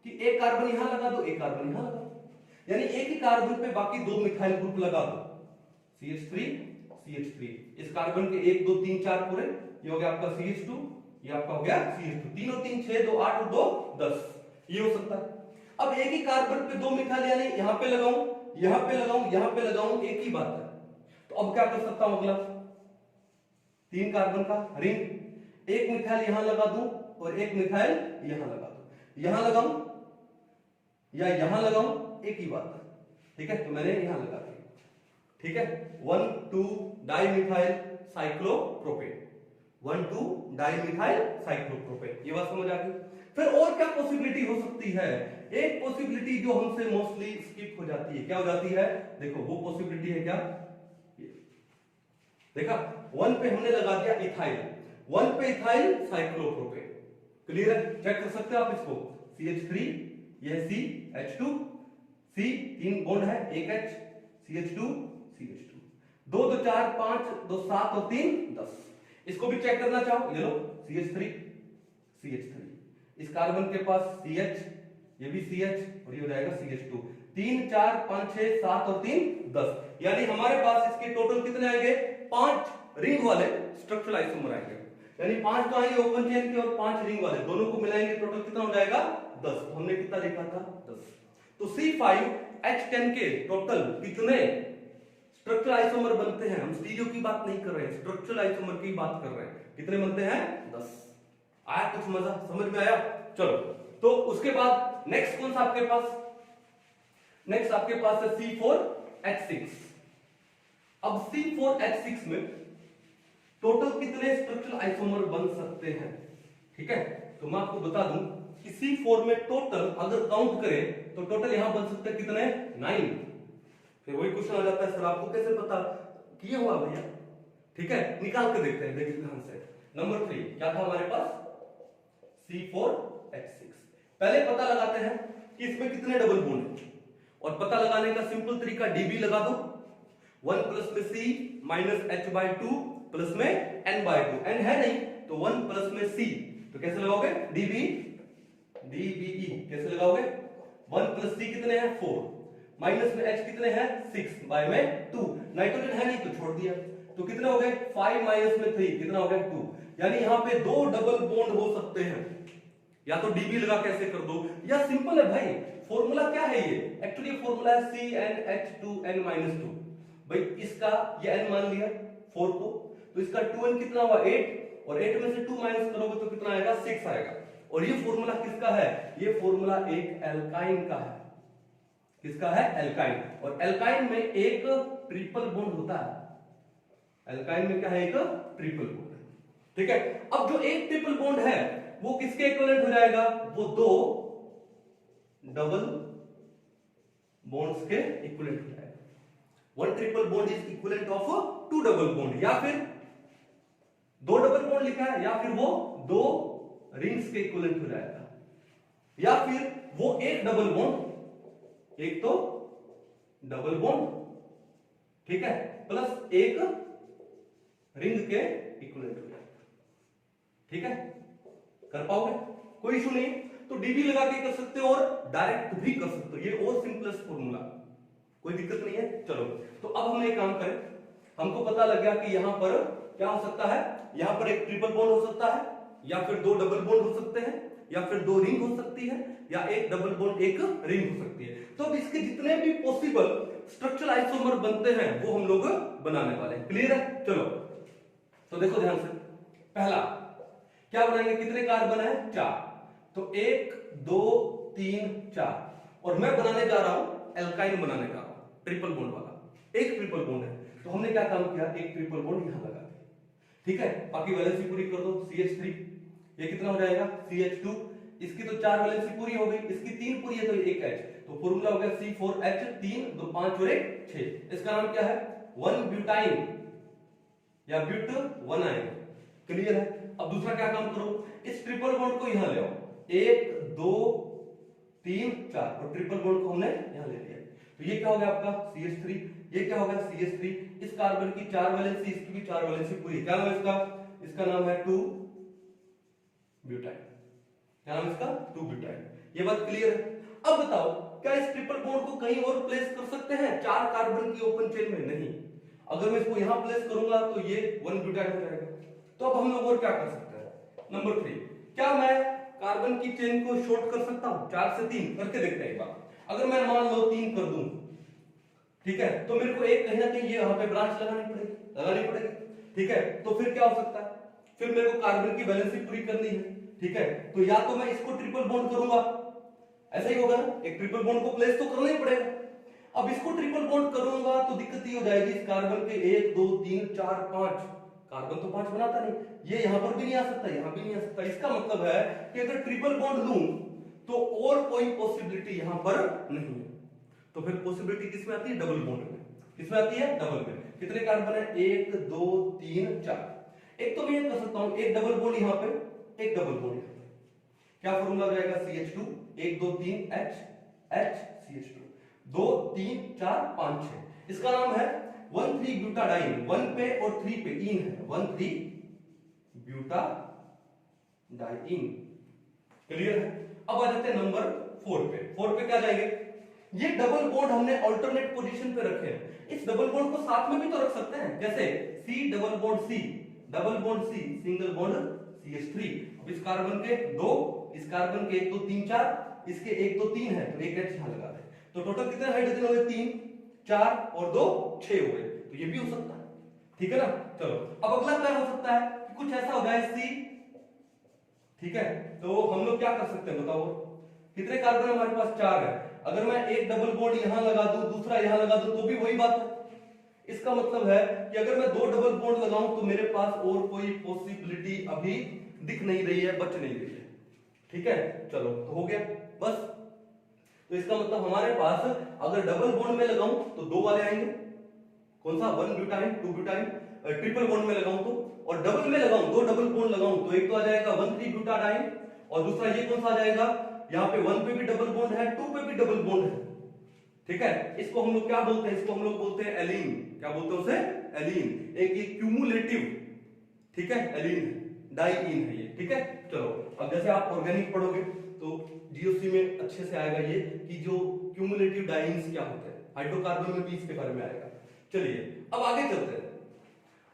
कि एक कार्बन यहां लगा दो, एक कार्बन यहां लगा दो, यानी एक ही कार्बन पे बाकी 2 मिथाइल ग्रुप लगा दो, CH3 इस कार्बन के 1 2 3 4 पूरे, ये हो गया आपका CH2, ये आपका हो गया CH2, 3 और 3 6 2 8 और 2 10, ये हो सकता है। अब एक ही कार्बन पे 2 मिथाइल, यानी यहां पे लगाऊं, यहां पे लगाऊं, यहां पे लगाऊं, एक ही बात है। तो अब क्या कर सकता हूं, अगला 3 कार्बन का रिंग, एक मिथाइल यहां लगा दूं और एक मिथाइल यहां लगा दूं, यहां लगाऊं या यहां लगाऊं, एक ही बात है। ठीक है, तो मैंने यहां लगा दिया। ठीक है, 1 2 डाइमिथाइल साइक्लोप्रोपेन, 1 2 डाइमिथाइल साइक्लोप्रोपेन, ये बात समझ आ गई। फिर और क्या पॉसिबिलिटी हो सकती है, एक पॉसिबिलिटी जो हमसे मोस्टली स्किप हो जाती है, क्या हो जाती है, देखो वो पॉसिबिलिटी है क्या, देखा 1 पे हमने लगा दिया इथाइल, 1 पे इथाइल साइक्लोप्रोपेन। क्लियर है, चेक कर सकते हो आप इसको, CH3 यह CH2, C 3 बॉन्ड है, एक H, CH2 2 2 4 5 2 7 और 3 10। इसको भी चेक करना चाहो, ये लो CH3 इस कार्बन के पास CH, ये भी CH और ये हो जाएगा CH2, 3 4 5 6 7 और 3 10, यानी हमारे पास इसके टोटल कितने आएंगे, 5 रिंग वाले स्ट्रक्चरल आइसोमर आएंगे, यानी 5 तो आएंगे ओपन चेन के और 5 रिंग वाले, दोनों को मिलाएंगे टोटल कितना हो जाएगा 10। तो हमने कितना लिखा था 10। तो C5H10 के टोटल कितने स्ट्रक्चरल आइसोमर बनते हैं, हम स्टीरियो की बात नहीं कर रहे हैं, स्ट्रक्चरल आइसोमर की बात कर रहे हैं, कितने बनते हैं 10। आया कुछ मजा, समझ में आया, चलो तो उसके बाद नेक्स्ट कौन सा आपके पास, नेक्स्ट आपके पास है C4H6। अब C4H6 में टोटल कितने स्ट्रक्चरल आइसोमर बन सकते हैं, ठीक है। तो मैं आपको बता दूं कि C4 में टोटल अगर काउंट करें तो टोटल यहां बन सकते हैं कितने, 9। फिर वही क्वेश्चन आ जाता है सर आपको कैसे पता किए हुआ भैया, ठीक है, निकाल के देखते हैं, देखिए ध्यान से। नंबर 3 क्या था हमारे पास, C4H6। पहले पता लगाते हैं कि इसमें कितने डबल बॉन्ड है, और पता लगाने का सिंपल तरीका डीबी लगा दो, 1 प्लस में C माइनस H/2 प्लस में N/2, N है नहीं तो 1 प्लस में C, तो कैसे लगाओगे, DBE कैसे लगाओगे, 1 प्लस C कितने हैं 4, माइनस में H कितने हैं 6, बाय में 2, नाइट्रोजन है नहीं तो छोड़ दिया, तो कितने हो गए 5 माइनस में 3 कितना हो गया 2, यानी यहां पे 2 डबल बॉन्ड हो सकते हैं। या तो डीबी लगा कैसे कर दो, या सिंपल है भाई, फॉर्मूला क्या है ये, एक्चुअली फॉर्मूला है CnH2n-2। भाई इसका ये n मान लिया 4 को, तो इसका 2n कितना हुआ 8, और 8 में से 2 माइनस करोगे तो कितना आएगा 6 आएगा। और ये फॉर्मूला किसका है, ये फॉर्मूला एक एल्काइन का है, किसका है, एल्काइन। और एल्काइन में एक ट्रिपल बॉन्ड होता है, एल्काइन में क्या है, एक ट्रिपल बॉन्ड है, ठीक है। अब जो एक ट्रिपल बॉन्ड है वो किसके इक्विवेलेंट हो जाएगा, वो 2 डबल बॉन्ड्स के इक्विवेलेंट हो जाएगा। 1 triple bond is equivalent of 2 double bond, या फिर 2 डबल बॉन्ड लिखा है, या फिर वो 2 रिंग्स के इक्विवेलेंट हो जाएगा, या फिर वो एक डबल बॉन्ड, एक तो डबल बॉन्ड, ठीक है, प्लस एक रिंग के इक्विवेलेंट हो जाएगा, ठीक है। कर पाओगे, कोई इशू नहीं, तो डीबी लगा के कर सकते हो और डायरेक्ट भी कर सकते हो, ये और सिंपलेस्ट फॉर्मूला, कोई दिक्कत नहीं है। चलो तो अब हम एक काम करें, हमको पता लग गया कि यहां पर क्या हो सकता है, यहां पर एक ट्रिपल बॉन्ड हो सकता है, या फिर 2 डबल बॉन्ड हो सकते हैं, या फिर 2 रिंग हो सकती है, या एक डबल बॉन्ड एक रिंग हो सकती है। तो अब इसके जितने भी पॉसिबल स्ट्रक्चरल आइसोमर बनते हैं वो हम लोग बनाने वाले हैं, क्लियर है। चलो तो देखो ध्यान से, पहला क्या बनाएंगे, कितने कार्बन है 4, तो 1 2 3 4, और मैं बनाने जा रहा हूं एल्काइन बनाने का, ट्रिपल बॉन्ड वाला, एक ट्रिपल बॉन्ड है, तो हमने क्या काम किया, एक ट्रिपल बॉन्ड यहां लगा दिया, ठीक है। बाकी वैलेंसी पूरी कर दो, CH3 ये कितना हो जाएगा CH2, इसकी तो 4 वैलेंसी पूरी हो गई, इसकी 3 पूरी है तो 1 H, तो फॉर्मूला हो गया C4H, 3 2 5 और 1 6। इसका नाम क्या है, 1 ब्यूटाइन या ब्यूट 1 आयन, क्लियर है। अब दूसरा क्या काम करो, इस ट्रिपल बॉन्ड को यहां ले आओ, 1 2 3 4, और ट्रिपल बॉन्ड को हमने यहां ले लिया, तो ये क्या हो गया आपका CH3, ये क्या हो गया CH3, इस कार्बन की 4 वैलेंसी, इसकी भी 4 वैलेंसी पूरी, क्या नाम है इसका, इसका नाम है 2 ब्यूटाइन, क्या नाम है इसका 2 ब्यूटाइन। ये बात क्लियर है। अब बताओ क्या इस ट्रिपल बॉन्ड को कहीं और प्लेस कर सकते हैं 4 कार्बन की ओपन चेन में, नहीं। अगर मैं इसको यहां प्लेस करूंगा तो ये 1 ब्यूटाइन हो जाएगा। तो अब हम लोग और क्या कर सकते हैं, नंबर 3, क्या मैं कार्बन की चेन को शॉर्ट कर सकता हूं, 4 से 3 करके देखते हैं एक बार। अगर मैं मान लो 3 कर दूं, ठीक है, तो मेरे को एक कहीं ना कहीं ये यहां पे ब्रांच लगानी पड़ेगी, ठीक है। तो फिर क्या हो सकता है, फिर मेरे को कार्बन की वैलेंसी पूरी करनी है, ठीक है, तो या तो मैं इसको ट्रिपल बॉन्ड करूंगा, ऐसा ही होगा ना, एक ट्रिपल बॉन्ड को प्लेस तो करना ही पड़ेगा। अब इसको ट्रिपल बॉन्ड करूंगा तो दिक्कत ये हो जाएगी, इस कार्बन के 1 2 3 4 5, कार्बन तो 5 बनाता नहीं, ये यहां पर भी नहीं आ सकता, यहां भी नहीं आ सकता। इसका मतलब है कि अगर ट्रिपल बॉन्ड लूं तो और कोई पॉसिबिलिटी यहां पर नहीं है। तो फिर पॉसिबिलिटी किसमें आती है, डबल बॉन्ड में, किसमें आती है, डबल में। कितने कार्बन है, 1 2 3 4। एक तो मैं ये कर सकता हूं, एक डबल बॉन्ड यहां पे, एक डबल बॉन्ड यहां पे, क्या फॉर्मूला हो जाएगा CH2, 1 2 3 H H CH2, 2 3 4 5 6, इसका नाम है 1,3 ब्यूटाडाइन, 1 पे और 3 पे इन है, 1,3 ब्यूटाडाइन, क्लियर है। अब आ जाते हैं नंबर 4 पे। 4 पे क्या जाएंगे, ये डबल बॉन्ड हमने अल्टरनेट पोजीशन पे रखे हैं, इस डबल बॉन्ड को साथ में भी तो रख सकते हैं, जैसे C double bond C, double bond C, single bond CH3। अब इस कार्बन के 2, इस कार्बन के 1 2 3 4, इसके 1 2 3 है तो एक H यहां लगा दे, तो टोटल कितने हाइड्रोजन हो गए, 3 4 और 2 6 हो गए, तो ये भी हो सकता है, ठीक है ना। चलो अब अगला क्या हो सकता है, कुछ ऐसा हो जाए C, ठीक है, तो हम लोग क्या कर सकते हैं बताओ, कितने कार्बन हमारे पास? 4 है। अगर मैं एक डबल बॉन्ड यहां लगा दूं, दूसरा यहां लगा दूं, तो भी वही बात है। इसका मतलब है कि अगर मैं 2 डबल बॉन्ड लगाऊं तो मेरे पास और कोई पॉसिबिलिटी अभी दिख नहीं रही है, बच नहीं रही है। ठीक है, चलो तो हो गया बस। तो इसका मतलब हमारे पास अगर डबल बॉन्ड में लगाऊं तो 2 वाले आएंगे। कौन सा? 1 ब्यूटाइन, 2 ब्यूटाइन। ट्रिपल बॉन्ड में लगाऊं तो, और डबल में लगाऊं, 2 डबल बॉन्ड लगाऊं तो एक तो आ जाएगा 1,3 ब्यूटाडाइन, और दूसरा ये कौन सा आ जाएगा? यहाँ पे 1 पे भी डबल बॉन्ड है, 2 पे भी डबल बॉन्ड है। ठीक है, इसको हम लोग क्या बोलते हैं? इसको हम लोग बोलते हैं एलीन। क्या बोलते हैं उसे? एलीन। एक ये क्यूमुलेटिव, ठीक है, एलीन डाइईन है ये। ठीक है, चलो अब जैसे आप ऑर्गेनिक पढ़ोगे तो जीओसी में अच्छे से आएगा ये कि जो क्यूमुलेटिव डाइईन्स क्या होते हैं, हाइड्रोकार्बन में भी इसके बारे में आएगा। चलिए अब आगे चलते हैं।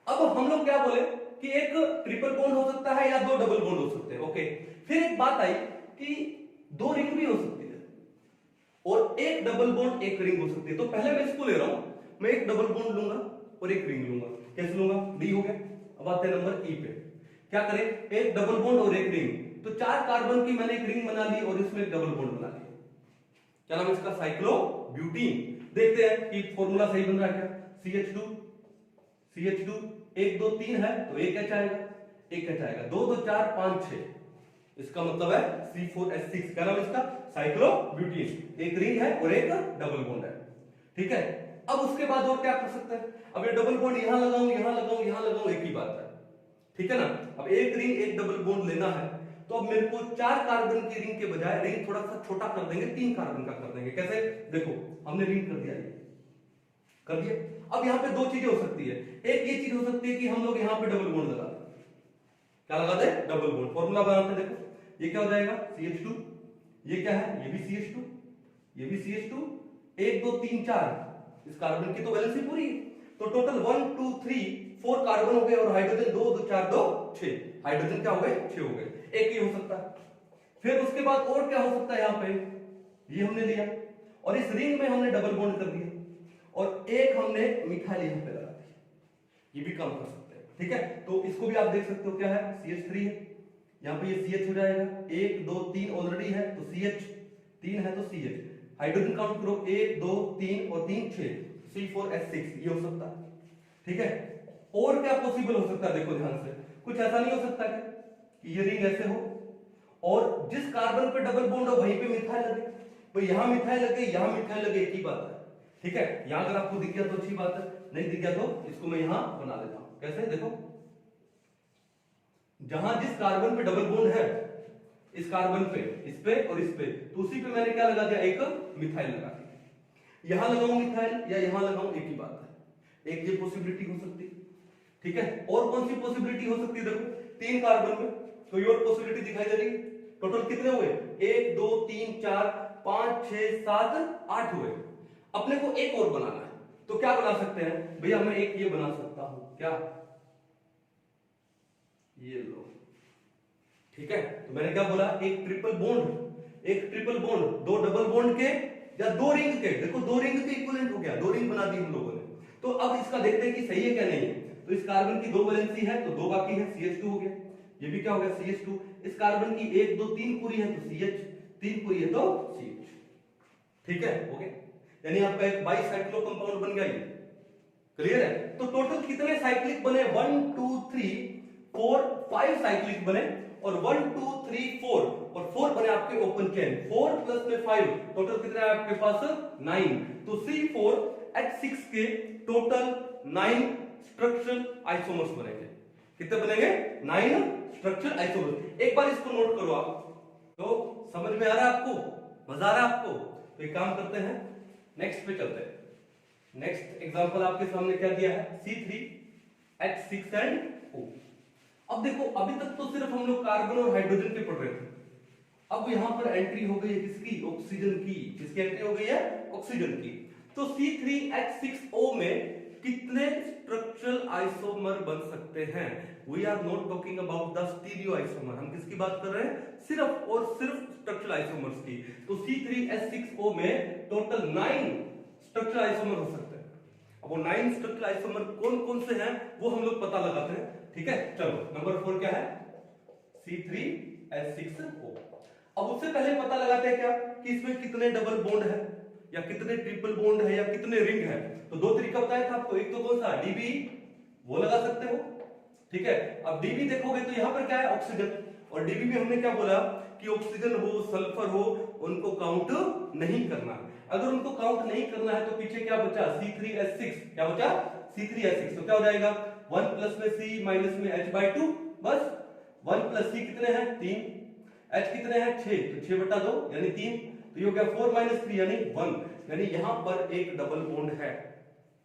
अब हम लोग क्या बोले कि एक ट्रिपल बॉन्ड हो सकता है या 2 डबल बॉन्ड हो सकते हैं। ओके, फिर एक बात आई कि 2 रिंग भी हो सकती है और एक डबल बॉन्ड एक रिंग हो सकती है। तो पहले मैं इसको ले रहा हूं, मैं एक डबल बॉन्ड लूंगा और एक रिंग लूंगा। कैसे लूंगा? डी हो गया। अब आते हैं नंबर ई पे। क्या करें? एक डबल बॉन्ड और एक रिंग, तो 4 कार्बन की मैंने एक रिंग बना ली और इसमें एक डबल बॉन्ड बना लिया। क्या नाम है इसका? साइक्लोब्यूटीन। देखते हैं कि फॉर्मूला सही बन रहा है क्या? CH2 CH2 1 2 3 है तो एक H आएगा, एक H आएगा। 2 2 4 5 6, इसका मतलब है C4H6। क्या नाम इसका? साइक्लोब्यूटीन। एक रिंग है और एक डबल बॉन्ड है। ठीक है, अब उसके बाद और क्या कर सकते हैं? अब ये डबल बॉन्ड यहां लगाऊं, यहां लगाऊं, यहां लगाऊं, एक ही बात है। ठीक है ना? अब एक रिंग एक डबल बॉन्ड लेना है तो अब मेरे को 4 कार्बन की रिंग के बजाय रिंग थोड़ा सा छोटा कर देंगे, 3 कार्बन का कर देंगे। कैसे? देखो हमने रिंग कर दिया, कर दिया। अब यहाँ पे 2 चीजें हो सकती है। एक ये चीज हो सकती है कि हम लोग यहाँ पे डबल बॉन्ड लगा दें। क्या लगा दे? Double bond. फॉर्मूला बनाते हैं, देखो ये क्या हो जाएगा? CH2, ये क्या है? ये भी CH2, ये भी CH2। 1 2 3 4, इस कार्बन की तो वैलेंसी पूरी है, तो टोटल 1 2 3 4 कार्बन हो गए और हाइड्रोजन 2 2 4 2 6। हाइड्रोजन क्या हो गए? 6 हो गए। एक ही हो सकता है। फिर उसके बाद और क्या हो सकता है? यहाँ पे ये हमने लिया और इस रिंग में हमने डबल बॉन्ड कर दिया और एक हमने मिथाइल यहां पे लगा दिया। ये भी काम कर सकते हैं। ठीक है, तो इसको भी आप देख सकते हो। क्या है? CH3 है, यहाँ पे ये CH हो जाएगा। 1 2 3 ऑलरेडी है तो CH, 3 है तो CH। हाइड्रोजन काउंट करो, 1 2 3 और 3 6, C4H6 ये हो सकता है। ठीक है, और क्या पॉसिबल हो सकता है? देखो ध्यान से, कुछ ऐसा नहीं हो सकता कि ये रिंग ऐसे हो और जिस कार्बन पे डबल बॉन्ड हो वहीं पे मिथाइल लगे, भाई यहां मिथाइल लगे, यहां मिथाइल लगे, एक ही बात है। ठीक है, यहां अगर आपको दिख गया तो अच्छी बात है, नहीं दिख गया तो इसको मैं यहां बना देता हूं। कैसे? देखो जहां जिस कार्बन पे डबल बॉन्ड है, इस कार्बन पे, इस पे और इस पे, तो उसी पे मैंने क्या लगा दिया? एक मिथाइल लगा दिया। यहां लगाऊं मिथाइल या यहां लगाऊं, एक ही बात है। एक ये पॉसिबिलिटी हो सकती है। ठीक है, और कौन सी पॉसिबिलिटी हो सकती है? देखो 3 कार्बन में कोई और पॉसिबिलिटी दिखाई दे रही है। टोटल कितने हुए? 1 2 3 4 5 6 7 8 हुए। अपने को एक और बनाना है तो क्या बना सकते हैं? भैया मैं एक ये बना सकता हूं। क्या? ये लो। ठीक है, तो मैंने क्या बोला? एक ट्रिपल बॉन्ड, एक ट्रिपल बॉन्ड, 2 डबल बॉन्ड के या 2 रिंग के। देखो 2 रिंग के इक्विवेलेंट हो गया, 2 रिंग बना दी हम लोगों ने। तो अब इसका देखते हैं कि सही है क्या नहीं है। तो इस कार्बन की 2 वैलेंसी है तो 2 बाकी है, CH2 हो गया। ये भी क्या हो गया? CH2। इस कार्बन की 1 2 3 पूरी है तो CH, 3 पूरी है तो CH। ठीक है, हो गया। यानी आपका एक बाइसाइक्लो कंपाउंड बन गया। ये क्लियर है? तो टोटल कितने साइक्लिक बने? 1 2 3 4 5 साइक्लिक बने और 1 2 3 4 और 4 बने आपके ओपन चेन। 4 प्लस में 5, टोटल कितने है आपके पास? 9। तो C4H6 के टोटल 9 स्ट्रक्चरल आइसोमर्स बनेंगे। कितने बनेंगे? 9 स्ट्रक्चरल आइसोमर्स। एक बार इसको नोट करो आप। तो समझ में आ रहा है आपको? मजा आ रहा है आपको? तो एक काम करते हैं, नेक्स्ट पे चलते हैं। नेक्स्ट एग्जांपल आपके सामने क्या दिया है? C3H6 and O। अब देखो अभी तक तो सिर्फ हम लोग कार्बन और हाइड्रोजन के पढ़ रहे थे। अब यहां पर एंट्री हो गई है किसकी? ऑक्सीजन की। किसकी एंट्री हो गई है? ऑक्सीजन की। तो C3H6O में कितने स्ट्रक्चरल आइसोमर बन सकते हैं? We are not talking about the stereo isomer. हम किसकी बात कर रहे हैं? सिर्फ और सिर्फ स्ट्रक्चरल आइसोमर्स की। तो C3H6O में टोटल 9 स्ट्रक्चरल आइसोमर हो सकते हैं। अब वो 9 स्ट्रक्चरल आइसोमर कौन कौन से हैं वो हम लोग पता लगाते हैं। ठीक है, चलो नंबर 4 क्या है? C3H6O। अब उससे पहले पता लगाते हैं क्या कि इसमें कितने डबल बॉन्ड है या कितने ट्रिपल बॉन्ड है या कितने रिंग है। तो दो तरीका बताया था आपको, एक तो कौन सा डीबी वो लगा सकते हो, ठीक है। अब डीबी देखोगे तो यहां पर क्या है ऑक्सीजन, और डीबी में हमने क्या बोला कि ऑक्सीजन हो सल्फर हो उनको काउंट नहीं करना। अगर उनको काउंट नहीं करना है तो पीछे क्या बचा C3H6, क्या बचा C3H6। तो क्या हो जाएगा 1 प्लस में C माइनस में H/2, बस 1 प्लस C कितने हैं 3, H कितने हैं 6, तो 6/2 यानी 3, तो ये हो गया 4 माइनस 3 यानी 1, यानी यहां पर एक डबल बॉन्ड है,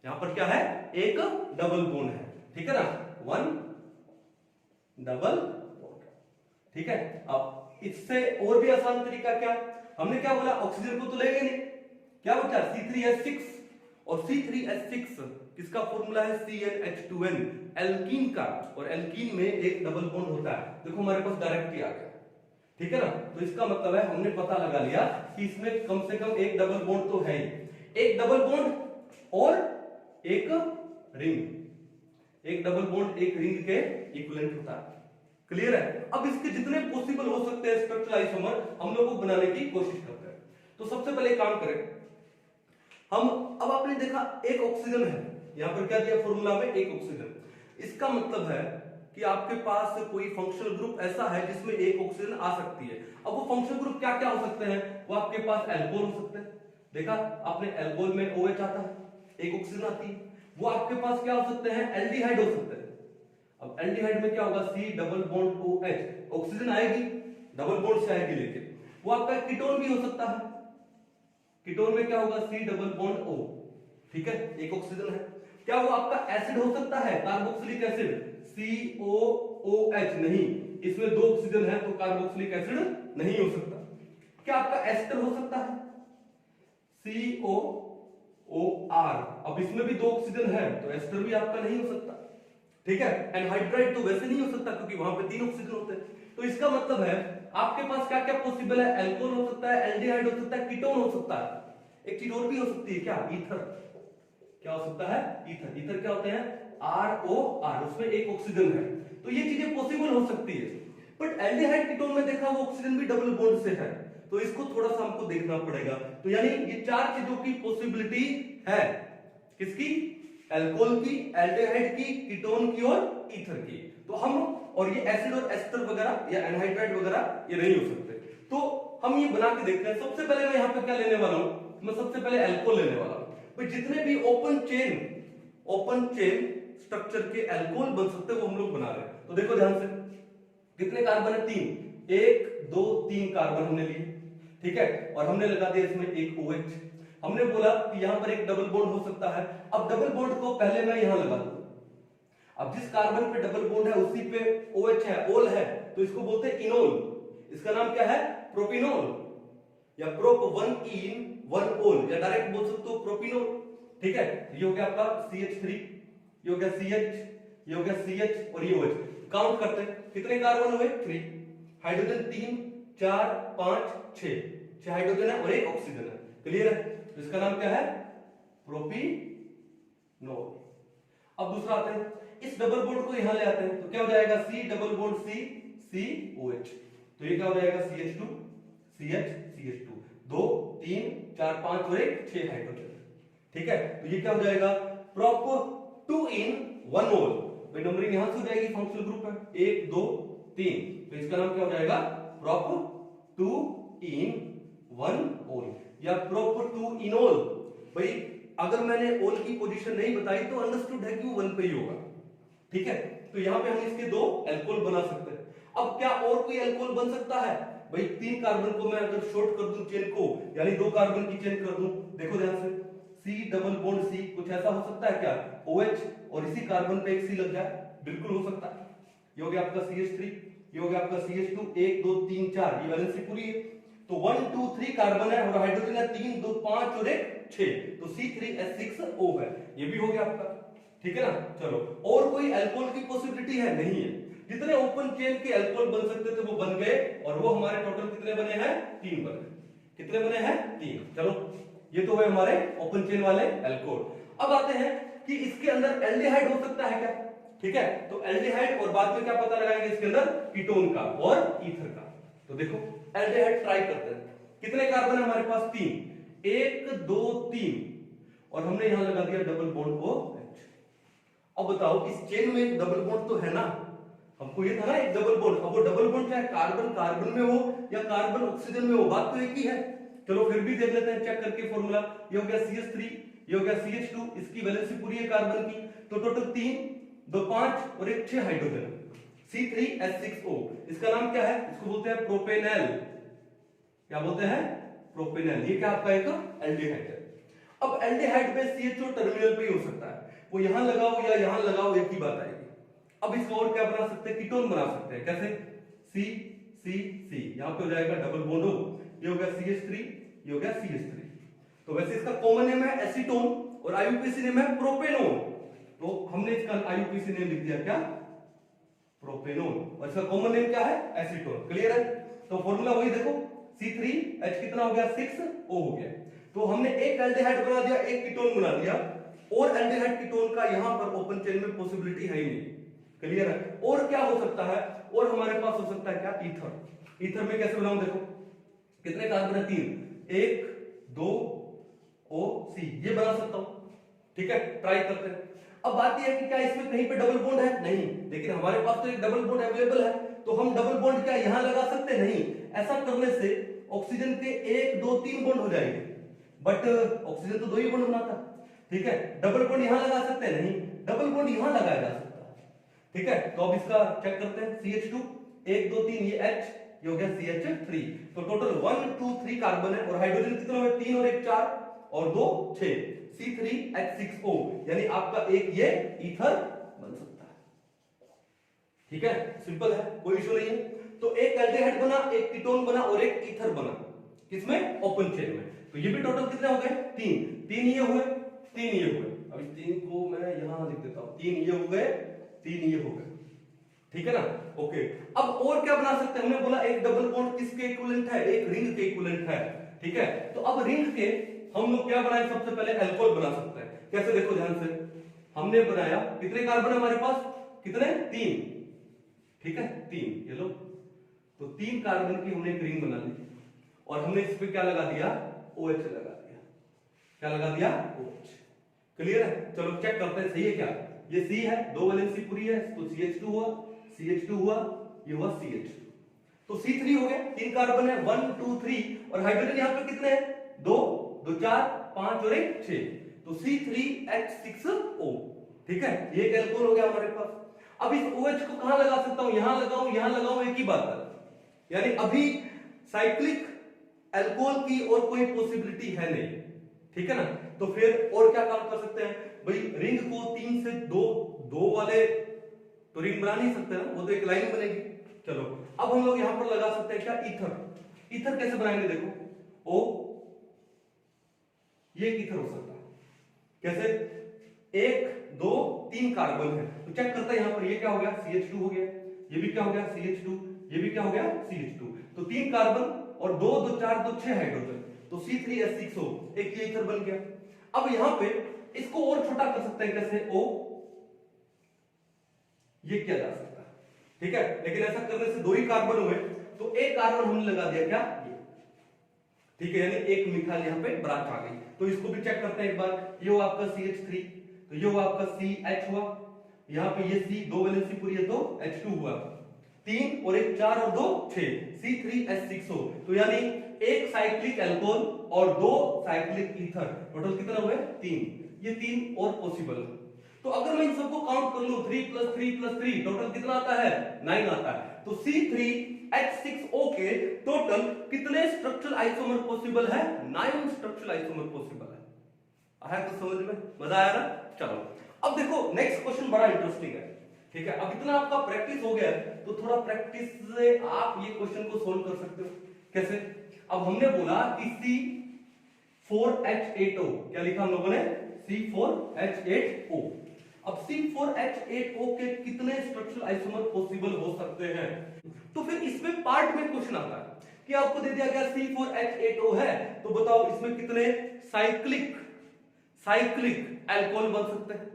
यहां पर क्या है एक डबल बॉन्ड है, ठीक है ना, 1 डबल बॉन्ड, ठीक है। अब इससे और भी आसान तरीका क्या, हमने क्या बोला ऑक्सीजन को तो लेंगे नहीं, क्या बचा C3H6, और C3H6 किसका फॉर्मूला है CnH2n, एल्कीन का, और एल्कीन में एक डबल बॉन्ड होता है, देखो हमारे पास डायरेक्ट ही आ गया, ठीक है ना। तो इसका मतलब है हमने पता लगा लिया कि इसमें कम से कम एक डबल बॉन्ड तो है ही, एक डबल बॉन्ड और एक रिंग, एक डबल बॉन्ड एक रिंग के इक्विवेलेंट होता है, क्लियर है। अब इसके जितने पॉसिबल हो सकते हैं स्पेक्ट्रल आइसोमर हम लोग को बनाने की कोशिश करते हैं। तो सबसे पहले काम करें हम, अब आपने देखा एक ऑक्सीजन है, यहां पर क्या दिया फॉर्मूला में एक ऑक्सीजन, इसका मतलब है कि आपके पास कोई फंक्शनल ग्रुप ऐसा है जिसमें एक ऑक्सीजन आ सकती है। अब वो फंक्शनल ग्रुप क्या क्या हो सकते हैं, वो आपके पास एल्कोहल हो सकते हैं, देखा आपने एल्कोहल में OH आता है, एक ऑक्सीजन आती है, वो आपके पास क्या हो सकते हैं एल्डिहाइड हो सकते हैं। अब एल्डिहाइड में क्या होगा C double bond OH, oxygen आएगी डबल बॉन्ड से आएगी लेके, वो आपका कीटोन भी हो सकता है, कीटोन में क्या होगा C डबल बॉन्ड O, ठीक है, एक ऑक्सीजन है। क्या वो आपका एसिड हो सकता है कार्बोक्सिलिक एसिड COOH, नहीं, इसमें दो ऑक्सीजन है तो कार्बोक्सिलिक एसिड नहीं हो सकता। क्या आपका एस्टर हो सकता है COOR, अब इसमें भी दो ऑक्सीजन है तो एस्टर भी आपका नहीं हो सकता, ठीक है। एनहाइड्राइड तो वैसे नहीं हो सकता क्योंकि वहां पे 3 ऑक्सीजन होते हैं। तो इसका मतलब है आपके पास क्या क्या पॉसिबल है, एल्कोहल हो सकता है, एल्डिहाइड हो सकता है, कीटोन हो सकता है, एक चीज और भी हो सकती है क्या, ईथर, क्या हो सकता है ईथर, ईथर क्या होते हैं ROR, उसमें एक ऑक्सीजन है, तो ये चीजें पॉसिबल हो सकती है। बट एल्डिहाइड कीटोन में देखा वो ऑक्सीजन भी डबल बॉन्ड से है, तो इसको थोड़ा सा हमको देखना पड़ेगा। तो यानी ये चार चीजों की पॉसिबिलिटी है, किसकी, एल्कोहल की, एल्डिहाइड की, कीटोन की और ईथर की। तो हम, और ये एसिड और एस्टर वगैरह या एनहाइड्राइड वगैरह ये नहीं हो सकते, तो हम ये बना के देखते हैं। सबसे पहले मैं यहाँ पे क्या लेने वाला हूं, मैं सबसे पहले एल्कोहल लेने वाला हूं। भाई जितने भी ओपन चेन स्ट्रक्चर के एल्कोहल बन सकते हैं वो हम लोग बना रहे हैं। तो देखो ध्यान से, कितने कार्बन है 3, 1 2 3 कार्बन हमने लिए, ठीक है, और हमने लगा दिया इसमें एक OH। हमने बोला कि यहां पर एक डबल बॉन्ड हो सकता है, अब डबल बॉन्ड को पहले मैं यहां लगा दूं, अब जिस कार्बन पे डबल बॉन्ड है उसी पे OH है, ओल है, तो इसको बोलते हैं इनोल, इसका नाम क्या है प्रोपिनोल, या प्रोप 1 इन 1 ओल, या डायरेक्ट बोल सकते हो प्रोपिनोल, ठीक है। ये हो गया आपका CH3, ये हो गया CH, ये हो गया CH और ये OH। काउंट करते हैं कितने कार्बन हुए 3, हाइड्रोजन 3 4 5 6 हाइड्रोजन है और एक ऑक्सीजन है, क्लियर है। तो इसका नाम क्या है प्रोपिनोल। अब दूसरा आते हैं, इस डबल बॉन्ड को यहां ले आते हैं, तो क्या हो जाएगा C double bond C COH, तो ये क्या हो जाएगा CH2 CH CH2, 2 3 4 5 और एक 6 हाइड्रोजन, ठीक है। तो ये क्या हो जाएगा प्रोप 2 इन 1 ओल, भाई नंबरिंग यहां से हो जाएगी, फंक्शनल ग्रुप है 1 2 3, तो इसका नाम क्या हो जाएगा प्रोप 2 इन 1 ओल या प्रोप 2 इनोल। भाई अगर मैंने ओल की पोजीशन नहीं बताई तो अंडरस्टूड है कि वो 1 पे ही होगा, ठीक है। तो यहां पे हम इसके दो एल्कोहल बना सकते हैं। अब क्या और कोई एल्कोहल बन सकता है, भाई 3 कार्बन को मैं अगर शॉर्ट कर दूं चेन को, यानी 2 कार्बन की चेन कर दूं, देखो ध्यान से C डबल बॉन्ड C, कुछ ऐसा हो सकता है क्या OH और इसी कार्बन पे एक C लग जाए, बिल्कुल हो सकता है। ये हो गया आपका CH3, ये हो गया आपका CH2, 1 2 3 4, ये वैलेंसी पूरी है, तो 1 2 3 कार्बन है और हाइड्रोजन है 3 2 5 और एक 6, तो C3H6O है, ये भी हो गया आपका, ठीक है ना। चलो और कोई अल्कोहल की पॉसिबिलिटी है, नहीं है। जितने ओपन चेन के अल्कोहल बन सकते थे वो बन गए, और वो हमारे टोटल कितने बने हैं 3 बने, कितने बने हैं 3। चलो ये तो है हमारे ओपन चेन वाले अल्कोहल। अब आते हैं कि इसके अंदर एल्डिहाइड हो सकता है क्या, ठीक है। तो एल्डिहाइड और बाद में क्या पता लगाएंगे इसके अंदर कीटोन का और ईथर का। तो देखो एल्डिहाइड ट्राई करते हैं। कितने कार्बन है हमारे पास? 3, 1 2 3, और हमने यहां लगा दिया डबल बॉन्ड OH। अब बताओ इस चेन में एक डबल बॉन्ड तो है ना, हमको ये था ना एक डबल बॉन्ड। अब वो डबल बॉन्ड चाहे कार्बन कार्बन में हो या कार्बन ऑक्सीजन में हो, बात तो एक ही है। चलो फिर भी देख लेते हैं चेक करके फॉर्मूला। ये हो गया CH3, ये हो गया CH2, इसकी वैलेंसी पूरी है कार्बन की, तो टोटल 3 2 5 और 1 6 हाइड्रोजन, C3H6O। इसका नाम क्या है? इसको बोलते हैं प्रोपेनॉल। क्या बोलते हैं? प्रोपेनॉल। ये क्या आपका एक एल्डिहाइड है। अब एल्डिहाइड में CHO टर्मिनल पे ही हो सकता है, वो यहां लगाओ या यहां लगाओ एक ही बात आएगी। अब इसको और क्या बना सकते हैं? कीटोन बना सकते हैं। कैसे? C यहां पे हो जाएगा डबल बॉन्ड O, ये हो गया CH3, ये हो गया CH3। तो वैसे इसका कॉमन नेम है एसीटोन और IUPAC नेम है प्रोपेनोन, तो हमने इसका IUPAC नेम लिख दिया क्या? प्रोपेनोन। और इसका कॉमन नेम क्या है? एसीटोन। क्लियर है? तो फॉर्मूला वही देखो, C3H कितना हो गया? 6O हो गया। तो हमने एक एल्डिहाइड बना दिया, एक कीटोन बना दिया, और एल्डिहाइड कीटोन का यहां पर ओपन चेन में पॉसिबिलिटी है ही नहीं। क्लियर है? और क्या हो सकता है? और हमारे पास हो सकता है क्या? ईथर। ईथर में कैसे बनाऊं? देखो कितने कार्बन है? 3, 1 2 OC, ये बना सकता हूं। ठीक है, ट्राई करते हैं। अब बात यह है कि क्या इसमें कहीं पे डबल बॉन्ड है? नहीं, लेकिन हमारे पास तो एक डबल बॉन्ड अवेलेबल है, तो हम डबल बॉन्ड क्या यहां लगा सकते? नहीं। ऐसा करने से ऑक्सीजन के 1 2 3 बॉन्ड हो जाएंगे, बट ऑक्सीजन तो 2 ही बॉन्ड बनाता है। ठीक है, डबल बॉन्ड यहां लगा सकते हैं? नहीं, डबल बॉन्ड यहां लगाया जा सकता है। ठीक है, तो अब इसका चेक करते हैं। CH2 1 2 3, ये H, ये हो गया CH3। तो टोटल 1 2 3 कार्बन है, और हाइड्रोजन कितने हुए? 3 और 1 4 और 2 6, C3H6O, यानी आपका एक ये ईथर बन सकता है। ठीक है, सिंपल है, कोई इशू नहीं है। तो एक एल्डिहाइड बना, एक कीटोन बना और एक ईथर बना, किसमें? ओपन चेन में। तो ये भी टोटल कितने हो गए? 3 ये हुए, 3 ये हुए। अब इस 3 को मैं यहां लिख देता हूं, 3 ये हो गए, 3 ये हो गए। ठीक है ना? ओके, अब और क्या बना सकते हैं? हमने बोला एक डबल बॉन्ड किसके इक्विवेलेंट है? एक रिंग के इक्विवेलेंट है। ठीक है, तो अब रिंग के हम लोग क्या बनाए? सबसे पहले अल्कोहल बना सकते हैं। कैसे? देखो ध्यान से, हमने बनाया, कितने कार्बन है हमारे पास? कितने? 3। ठीक है, 3, ये लो, तो 3 कार्बन की हमने एक रिंग बना ली, और हमने इस पे क्या लगा दिया? OH लगा दिया। क्या लगा दिया? OH। क्लियर है? चलो चेक करते हैं, सही है क्या? ये C है, 2 वैलेंसी पूरी है, तो CH2 हुआ, CH2 हुआ, ये हुआ CH2, तो C3 हो गया। 3 कार्बन है, 1 2 3, और हाइड्रोजन यहां पे कितने हैं? 2 2 4 5 और 1 6, तो C3H6O। ठीक है, ये एक एल्कोहल हो गया हमारे पास। अब इस OH को कहां लगा सकता हूं? यहां लगाऊं, यहां लगाऊं, एक ही बात है। यानी अभी साइक्लिक अल्कोहल की और कोई पॉसिबिलिटी है नहीं। ठीक है ना? तो फिर और क्या काम कर सकते हैं भाई? रिंग को 3 से 2 वाले तो रिंग बना नहीं सकते ना, वो तो एक लाइन बनेगी। चलो अब हम लोग यहां पर लगा सकते हैं क्या? ईथर। ईथर कैसे बनाएंगे? देखो, O, ये ईथर हो सकता है। कैसे? 1 2 3 कार्बन है, तो चेक करते हैं यहां पर, ये क्या हो गया? CH2 हो गया, ये भी क्या हो गया? CH2, ये भी क्या हो गया? CH2, तो 3 कार्बन और 2 2 4 2 6 हाइड्रोजन, तो C3H6O, एक ये ईथर बन गया। अब यहां पे इसको और छोटा कर सकते हैं। कैसे? O, ये किया जा सकता है। ठीक है, लेकिन ऐसा करने से 2 ही कार्बन हुए, तो एक कार्बन हमने लगा दिया क्या? ये। ठीक है, यानी एक मिथाइल यहां पे ब्रांच आ गई। तो इसको भी चेक करते हैं एक बार। ये हुआ आपका CH3, तो ये हुआ आपका CH हुआ, यहां पे ये C 2 वैलेंसी पूरी है, तो H2 हुआ, 3 और 1 4 और 2 6, C3H6O। तो यानी एक साइक्लिक अल्कोहल और 2 साइक्लिक ईथर, टोटल कितना हुए? 3। ये 3 और पॉसिबल है। तो अगर मैं इन सबको काउंट कर लूं, 3 + 3 + 3, टोटल कितना आता है? 9 आता है। तो C3H6O के टोटल कितने स्ट्रक्चरल आइसोमर पॉसिबल है? 9 स्ट्रक्चरल आइसोमर पॉसिबल है। आया तो समझ में? मजा आया ना? चलो अब देखो नेक्स्ट क्वेश्चन बड़ा इंटरेस्टिंग है। ठीक है, अब इतना आपका प्रैक्टिस हो गया है, तो थोड़ा प्रैक्टिस से आप ये क्वेश्चन को सोल्व कर सकते हो। कैसे? अब हमने बोला कि C4H8O, क्या लिखा हम लोगों ने? C4H8O। अब C4H8O के कितने स्ट्रक्चरल आइसोमर पॉसिबल हो सकते हैं? तो फिर इसमें पार्ट में क्वेश्चन आता है कि आपको दे दिया गया C4H8O है, तो बताओ इसमें कितने साइक्लिक अल्कोहल बन सकते हैं?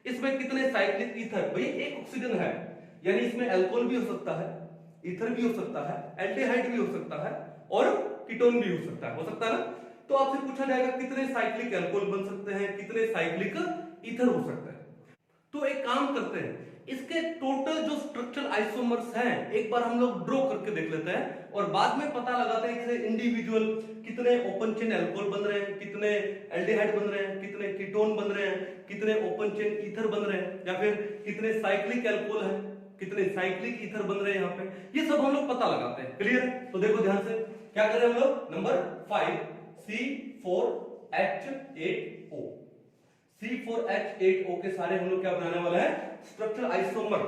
इसमें कितने साइक्लिक ईथर? भाई एक ऑक्सीजन है, यानी इसमें अल्कोहल भी हो सकता है, ईथर भी हो सकता है, एल्डिहाइड भी हो सकता है और कीटोन भी हो सकता है ना। तो आपसे पूछा जाएगा कितने साइक्लिक अल्कोहल बन सकते हैं, कितने साइक्लिक ईथर हो सकते हैं। तो एक काम करते हैं, इसके टोटल जो स्ट्रक्चरल आइसोमर्स हैं एक बार हम लोग ड्रॉ करके देख लेते हैं और बाद में पता लगाते हैं कि इंडिविजुअल कितने ओपन चेन अल्कोहल बन रहे हैं, कितने एल्डिहाइड बन रहे हैं, कितने कीटोन बन रहे हैं, कितने ओपन चेन ईथर बन रहे हैं, या फिर कितने साइक्लिक अल्कोहल है, कितने साइक्लिक ईथर बन रहे हैं यहाँ पे, ये सब हम लोग पता लगाते हैं। क्लियर है? तो देखो ध्यान से क्या करें हम लोग, नंबर 5 C4H8O, C4H8O के सारे हम लोग क्या बनाने वाले हैं, स्ट्रक्चरल आइसोमर।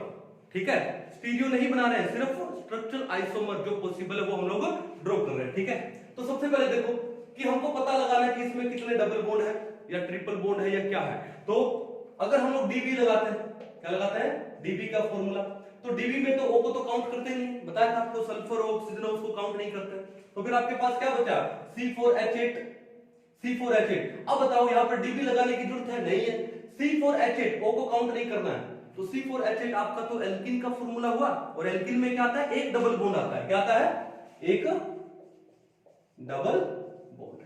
ठीक है, स्टीरियो नहीं बना रहे हैं, सिर्फ स्ट्रक्चरल आइसोमर जो पॉसिबल है वो हम लोग ड्रॉ कर रहे हैं। ठीक है, तो सबसे पहले देखो कि हमको पता लगाना है कि इसमें कितने डबल बॉन्ड है या ट्रिपल बॉन्ड है या क्या है। तो अगर हम लोग डीबी लगाते हैं, क्या लगाते हैं, डीबी का फॉर्मूला, तो डीबी में तो ओ को तो काउंट करते नहीं, बताया था आपको, सल्फर ऑक्सीजन उसको काउंट नहीं करते। तो फिर आपके पास क्या बचा, C4H8। अब बताओ यहां पर डीबी लगाने की जरूरत है, नहीं है। C4H8 O को काउंट नहीं करना है, तो C4H8 आपका तो एल्किन का फॉर्मूला हुआ, और एल्किन में क्या आता है, एक डबल बॉन्ड आता है। क्या आता है, एक डबल बॉन्ड।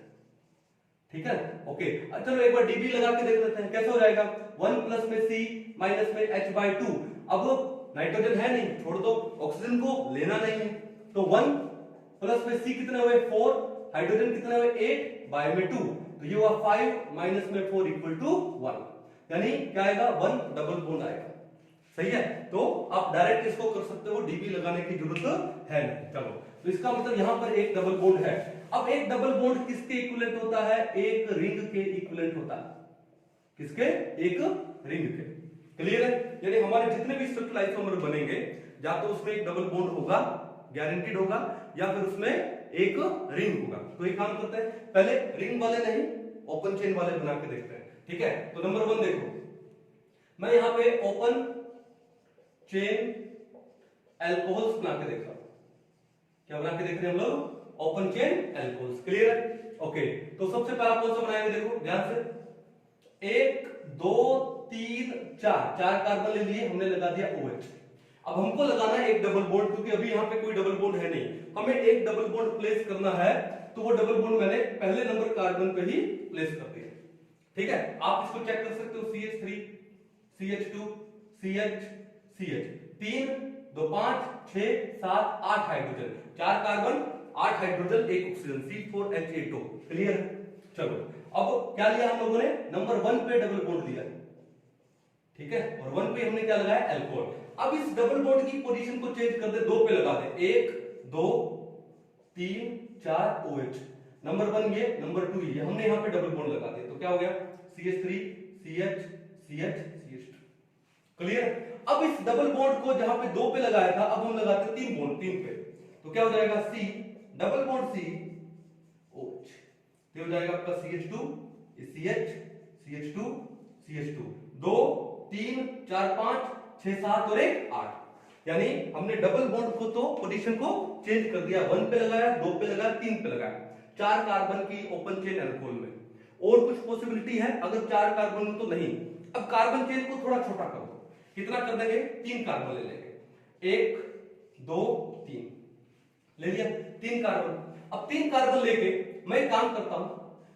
ठीक है, ओके। चलो एक बार डीबी लगा के देख लेते हैं कैसे हो जाएगा। 1 प्लस में C माइनस में H/2। अब नाइट्रोजन है नहीं, छोड़ दो, ऑक्सीजन को लेना नहीं है, तो 1 प्लस में C कितने हुए 4, हाइड्रोजन कितने हुए 8 बाय में 2, तो ये हुआ 5 माइनस में 4 इक्वल टू 1, यानी क्या आएगा, 1 डबल बॉन्ड आएगा। सही है, तो आप डायरेक्ट इसको कर सकते हो, डीबी लगाने की जरूरत है नहीं। चलो, तो इसका मतलब यहां पर एक डबल बॉन्ड है। अब एक डबल बॉन्ड किसके इक्विवेलेंट होता है, एक रिंग के इक्विवेलेंट होता है। किसके, एक रिंग के। क्लियर है, यानी हमारे जितने भी स्ट्रक्चरल आइसोमर बनेंगे, या तो उसमें एक डबल बॉन्ड होगा, गारंटीड होगा, या फिर उसमें एक रिंग होगा। तो एक काम करते हैं, पहले रिंग वाले नहीं ओपन चेन वाले बना के देखते हैं। ठीक है, तो नंबर 1 देखो, मैं यहां पे ओपन चेन अल्कोहल्स बना के देख रहा हूं। क्या बना के देख रहे हैं हम लोग, ओपन चेन अल्कोहल्स। क्लियर है, ओके। तो सबसे पहला कौन सा बनाएंगे, देखो ध्यान से, 1 2 3 4 कार्बन ले लिए, हमने लगा दिया OH। अब हमको लगाना है एक डबल बॉन्ड, क्योंकि अभी यहाँ पे कोई डबल बॉन्ड है नहीं, हमें एक डबल बॉन्ड प्लेस करना है, तो वो डबल बॉन्ड मैंने पहले नंबर कार्बन पे ही प्लेस कर दिया। ठीक है, आप इसको चेक कर सकते हो, CH3 CH2 CH CH, 3 2 5 6 7 8 hydrogen, 4 carbon 8 hydrogen 1 oxygen, C4H8O। Clear है, चलो अब क्या लिया हम लोगों ने, नंबर 1 पे डबल बॉन्ड दिया। ठीक है, और 1 पे हमने क्या लगाया, अल्कोहल। अब इस डबल बॉन्ड की पोजीशन को चेंज कर दे, 2 पे लगा दे, 1 2 3 4 OH। नंबर 1 ये, नंबर 2 ये, हमने यहां पे डबल बॉन्ड लगा दिया, तो क्या हो गया, CH3 CH CH CH2। Clear. अब इस डबल बॉन्ड को जहां पे 2 पे लगाया था, अब हम लगाते 3 बॉन्ड 3 पे, तो क्या हो जाएगा, C double bond C OH, तो हो जाएगा आपका CH2 CH CH2 CH2, 2 3 4 5 6 7 और 1 8, यानी हमने डबल बॉन्ड को तो पोजीशन को चेंज कर दिया, 1 पे लगाया, 2 पे लगाया, 3 पे लगाया, 4 कार्बन की ओपन चेन अल्कोहल में। और कुछ पॉसिबिलिटी है, अगर 4 कार्बन तो नहीं, अब कार्बन चेन को थोड़ा छोटा कर दो, कितना कर देंगे, 3 कार्बन ले लेंगे, 1 2 3 ले लिया, 3 कार्बन। अब 3 कार्बन लेके मैं एक काम करता हूं,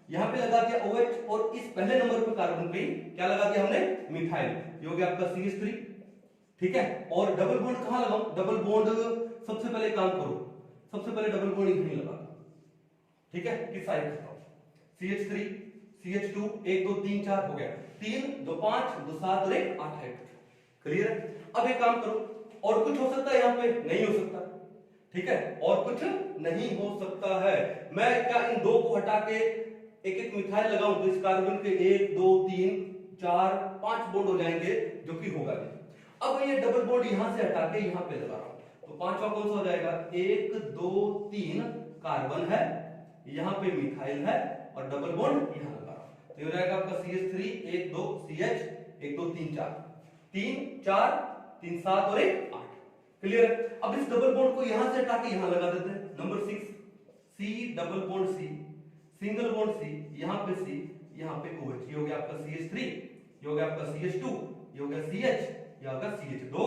यहां पे लगा दिया OH, और इस पहले नंबर पे कार्बन पे क्या लगा दिया हमने, मिथाइल, ये हो गया आपका CH3। ठीक है, और डबल बॉन्ड कहां लगाऊं, डबल बॉन्ड सबसे पहले काम करो, सबसे पहले डबल बॉन्ड यहीं लगा। ठीक है, किस साइड बताओ, CH3 CH2 1 2 3 4 हो गया, 3 2 5 2 7 और 1 8 है। क्लियर है, अब एक काम करो, और कुछ हो सकता है यहां पे, नहीं हो सकता। ठीक है, और कुछ नहीं हो सकता है, मैं क्या इन 2 को हटा के एक एक मिथाइल लगाऊं, तो इस कार्बन के 1 2 3 4 5 बॉन्ड हो जाएंगे, जो कि होगा नहीं। अब ये डबल बॉन्ड यहां से हटा के यहां पे लगा रहा हूं, तो पांचवा कौन सा हो जाएगा, 1 2 3 कार्बन है, यहां पे मिथाइल है, और डबल बॉन्ड यहां लगा रहा हूं, तो ये हो जाएगा आपका CH3 1 2 CH 1 2 3 4 3 4 3 7 और 1 8। क्लियर है, अब इस डबल बॉन्ड को यहां से हटा के यहां लगा देते हैं, number 6 C double bond C single bond C, यहां पे C, यहां पे OH, ये हो गया आपका CH3, ये हो गया आपका CH2, ये हो गया CH, ये होगा CH, 2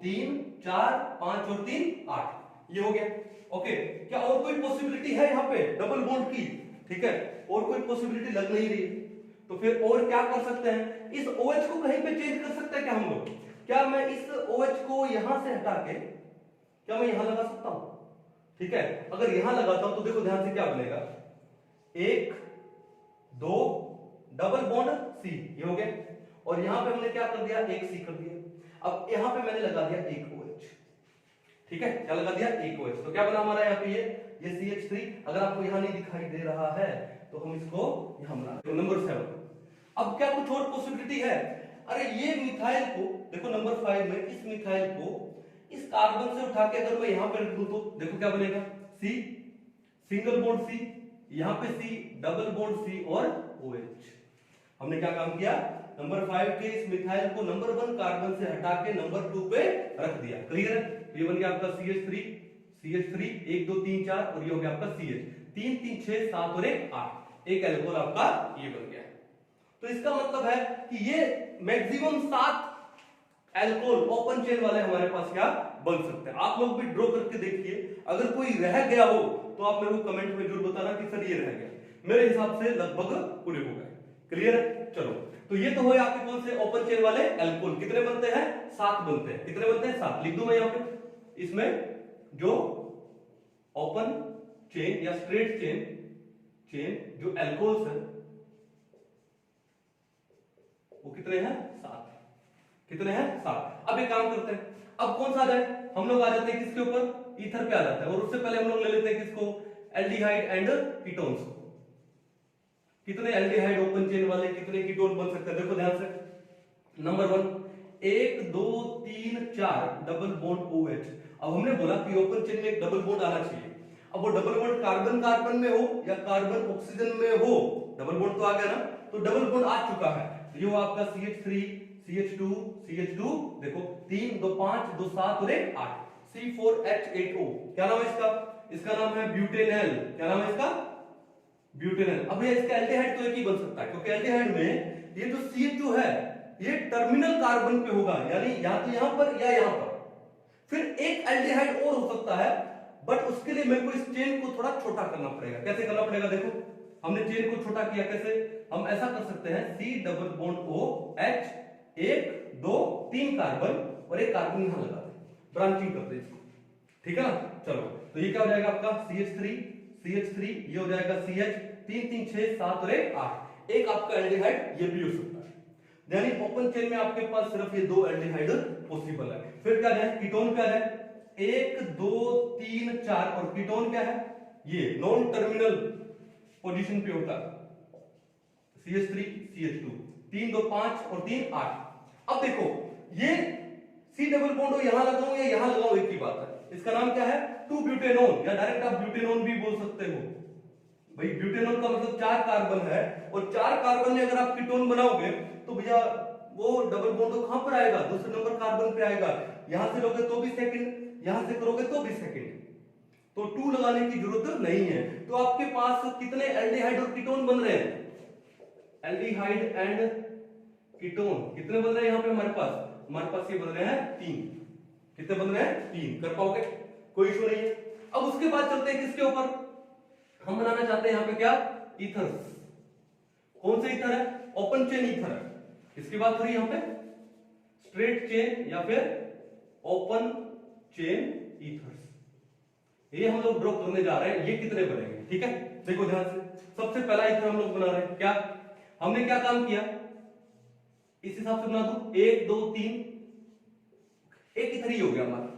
3 4 5 और 3 8। ये हो गया। ओके, क्या और कोई पॉसिबिलिटी है यहाँ पे डबल बॉन्ड की? ठीक है, और कोई पॉसिबिलिटी लग नहीं रही, तो फिर और क्या कर सकते हैं? इस OH को कहीं पे चेंज कर सकते हैं क्या हम लोग? क्या मैं इस OH को यहां से हटा के क्या मैं यहां लगा सकता हूं? ठीक है, अगर यहां लगाता हूं तो देखो ध्यान से क्या बनेगा, 1 2 डबल बॉन्ड C, ये हो गया। और यहां पे हमने क्या कर दिया, एक C कर दिया। अब यहां पे मैंने लगा दिया एक OH, ठीक है, क्या लगा दिया, एक OH। तो क्या बना हमारा यहाँ पे ये CH3। अगर आपको यहां नहीं दिखाई दे रहा है तो हम इसको यहां बना देंगे। नंबर 7। अब क्या कुछ और पॉसिबिलिटी है? अरे ये मिथाइल को देखो नंबर 5 में, इस मिथाइल को इस कार्बन से उठा के अगर मैं यहां पे रख दूं तो देखो क्या बनेगा, C सिंगल बॉन्ड C, यहां पे C डबल बॉन्ड C और OH। हमने क्या काम किया, नंबर 5 के इस मिथाइल को नंबर 1 कार्बन से हटा के नंबर 2 पे रख दिया। क्लियर है? ये बन गया आपका CH3 1 2 3 4 और ये हो गया आपका CH 3 3 6 7 और 1 8, एक एल्कोहल आपका ये बन गया। तो इसका मतलब है कि ये मैक्सिमम 7 एल्कोहल ओपन चेन वाले हमारे पास क्या बन सकते हैं। आप लोग भी ड्रॉ करके देखिए, अगर कोई रह गया हो तो आप मेरे को कमेंट में जरूर बताना कि सर ये रह गया। मेरे हिसाब से लगभग पूरे हो गए। क्लियर है? चलो, तो ये तो हुए आपके कौन से ओपन चेन वाले एल्कोहल। कितने बनते हैं? 7 बनते हैं। कितने बनते हैं? 7। लिख दूं मैं यहां पे, इसमें जो ओपन चेन या स्ट्रेट चेन जो एल्कोहल्स है वो कितने हैं? 7। कितने हैं? 7। अब एक काम करते हैं, अब कौन सा आ जाए, हम लोग आ जाते हैं किसके ऊपर, ईथर पे आ जाते हैं। और उससे पहले हम लोग ले लेते हैं किसको, एल्डिहाइड एंड कीटोन्स को। कितने एल्डिहाइड ओपन चेन वाले, कितने कीटोन बन सकते हैं, देखो ध्यान से। Number 1 1 2 3 4 double bond OH। अब हमने बोला कि ओपन चेन में एक डबल बॉन्ड आना चाहिए। अब वो डबल बॉन्ड कार्बन कार्बन में हो या कार्बन ऑक्सीजन में हो, डबल बॉन्ड तो आ गया ना, तो डबल बॉन्ड आ चुका है। ये वो आपका CH3 CH2 देखो 3 2 5 2 7 और 1 8 C4H8O। क्या नाम है इसका? इसका नाम है ब्यूटेनॉल। क्या नाम है इसका? ब्यूटेनॉल। अब ये इसका एल्डिहाइड तो एक ही बन सकता है, क्योंकि एल्डिहाइड में ये जो CH2 है ये टर्मिनल कार्बन पे होगा, यानी या तो यहां पर या यहां पर। फिर एक एल्डिहाइड और हो सकता है, बट उसके लिए मेरे को इस चेन को थोड़ा छोटा करना पड़ेगा। कैसे करना पड़ेगा? देखो हमने चेन को छोटा किया, कैसे? हम ऐसा कर सकते हैं, C double bond OH 1 2 3 carbon और एक कार्बन यहां लगा दे, ब्रांचिंग करते इसको। ठीक है ना? चलो, तो ये क्या हो जाएगा आपका CH3 ये हो जाएगा CH 3 3 6 7 और 1 8। एक आपका एल्डिहाइड ये भी हो सकता है, यानी ओपन चेन में आपके पास सिर्फ ये 2 एल्डिहाइड पॉसिबल है। फिर क्या है? कीटोन क्या है? 1 2 3 4 और कीटोन क्या है? ये नॉन टर्मिनल पोजीशन पे होता है, CH3 CH2 3 2 5 और 3 8। अब देखो ये C डबल बॉन्ड हो यहां लगाऊं या यहां लगाऊं, एक ही बात है। इसका नाम क्या है? 2 ब्यूटेनॉन, या डायरेक्ट आप ब्यूटेनॉन भी बोल सकते हो। भाई ब्यूटेनॉन का मतलब 4 कार्बन है, और 4 कार्बन में अगर आप कीटोन बनाओगे तो भैया वो डबल बॉन्ड तो कहां पर आएगा? दूसरे नंबर कार्बन पे आएगा। यहां से लोगे तो भी सेकंड, यहां से करोगे तो भी सेकंड, तो 2 लगाने की जरूरत नहीं है। तो आपके पास कितने एल्डिहाइड और कीटोन बन रहे हैं? एल्डिहाइड एंड कीटोन कितने बन रहे हैं यहां पे हमारे पास ये बन रहे हैं 3। कितने बन रहे हैं? 3। कर पाओगे? कोई इशू नहीं है। अब उसके बाद चलते हैं किसके ऊपर, हम बनाना चाहते हैं यहां पे क्या, ईथर्स। कौन से ईथर है? ओपन चेन ईथर है। किसकी बात हो रही है यहां पे? स्ट्रेट चेन या फिर ओपन चेन ईथर्स। ये हम लोग ड्रॉ करने जा रहे हैं। ये कितने बनेंगे? ठीक है, देखो ध्यान से। सबसे पहला ईथर हम लोग बना रहे हैं। क्या हमने क्या काम किया, इस हिसाब से बना दो 1 2 3, एक ईथर ही हो गया हमारा,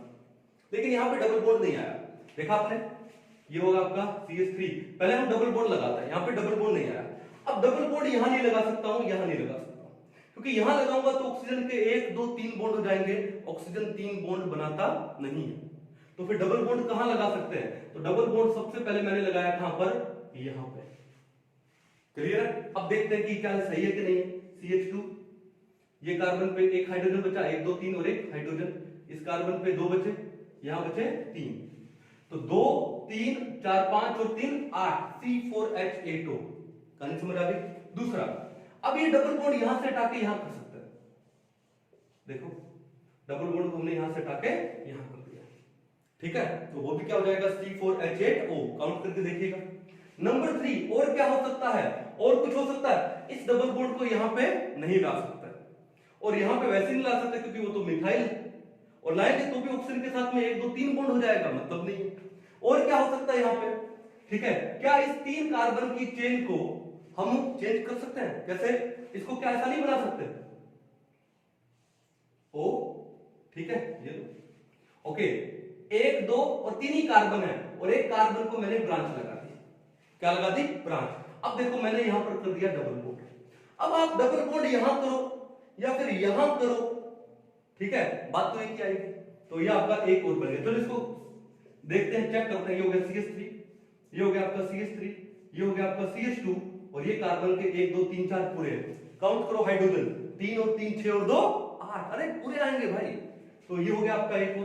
लेकिन यहां पे डबल बॉन्ड नहीं आया। देखा आपने? ये होगा आपका CH3। पहले हम डबल बॉन्ड लगाता है, यहां पे डबल बॉन्ड नहीं आया। अब डबल बॉन्ड यहां नहीं लगा सकता हूं, यहां नहीं लगा सकता हूं, क्योंकि यहां लगाऊंगा तो ऑक्सीजन के 1 2 3 बॉन्ड हो जाएंगे। ऑक्सीजन 3 बॉन्ड बनाता नहीं है, तो फिर डबल बॉन्ड कहां लगा सकते हैं? तो डबल बॉन्ड सबसे पहले मैंने लगाया कहां पर? यहां पे। क्लियर है? अब देखते हैं कि क्या सही है कि नहीं है। CH2 ये कार्बन पे एक हाइड्रोजन बचा, 1 2 3 और एक हाइड्रोजन। इस कार्बन पे 2 बचे, यहां बचे 3, तो 2 3 4 5 और 3 8 C4H8O। कहानी समझ आ गई? दूसरा, अब ये डबल बॉन्ड यहां से हटा के यहां कर सकते हैं। देखो डबल बॉन्ड को हमने यहां से हटा के यहां कर दिया। ठीक है, तो वो भी क्या हो जाएगा C4H8O, काउंट करके देखिएगा। नंबर 3, और क्या हो सकता है, और कुछ हो सकता है, इस डबल बॉन्ड को यहां पे नहीं ला सकता, और यहां पे वैसे नहीं ला सकते क्योंकि वो तो मिथाइल है, और लाएंगे तो भी ऑक्सीजन के साथ में 1 2 3 बॉन्ड हो जाएगा, मतलब नहीं है। और क्या हो सकता है यहां पे, ठीक है, क्या इस 3 कार्बन की चेन को हम चेंज कर सकते हैं? कैसे? इसको क्या ऐसा नहीं बना सकते? ओ, ठीक है, ये लो, ओके, 1 2 और 3 ही कार्बन है, और एक कार्बन को मैंने ब्रांच लगा दी। क्या लगा दी? ब्रांच। अब देखो मैंने यहां पर कर दिया डबल बॉन्ड। अब आप डबल बॉन्ड यहां करो या फिर यहां करो, ठीक है, बात तो एक ही आएगी। तो ये आपका एक और बनेगा। चलो इसको देखते हैं, चेक करते हैं। ये हो गया CH3, ये हो गया आपका CH3, ये हो गया आपका CH2, और ये कार्बन के 1 2 3 4 पूरे। काउंट करो हाइड्रोजन, 3 और 3 6 और 2 8, अरे पूरे आएंगे भाई। तो ये हो गया आपका एक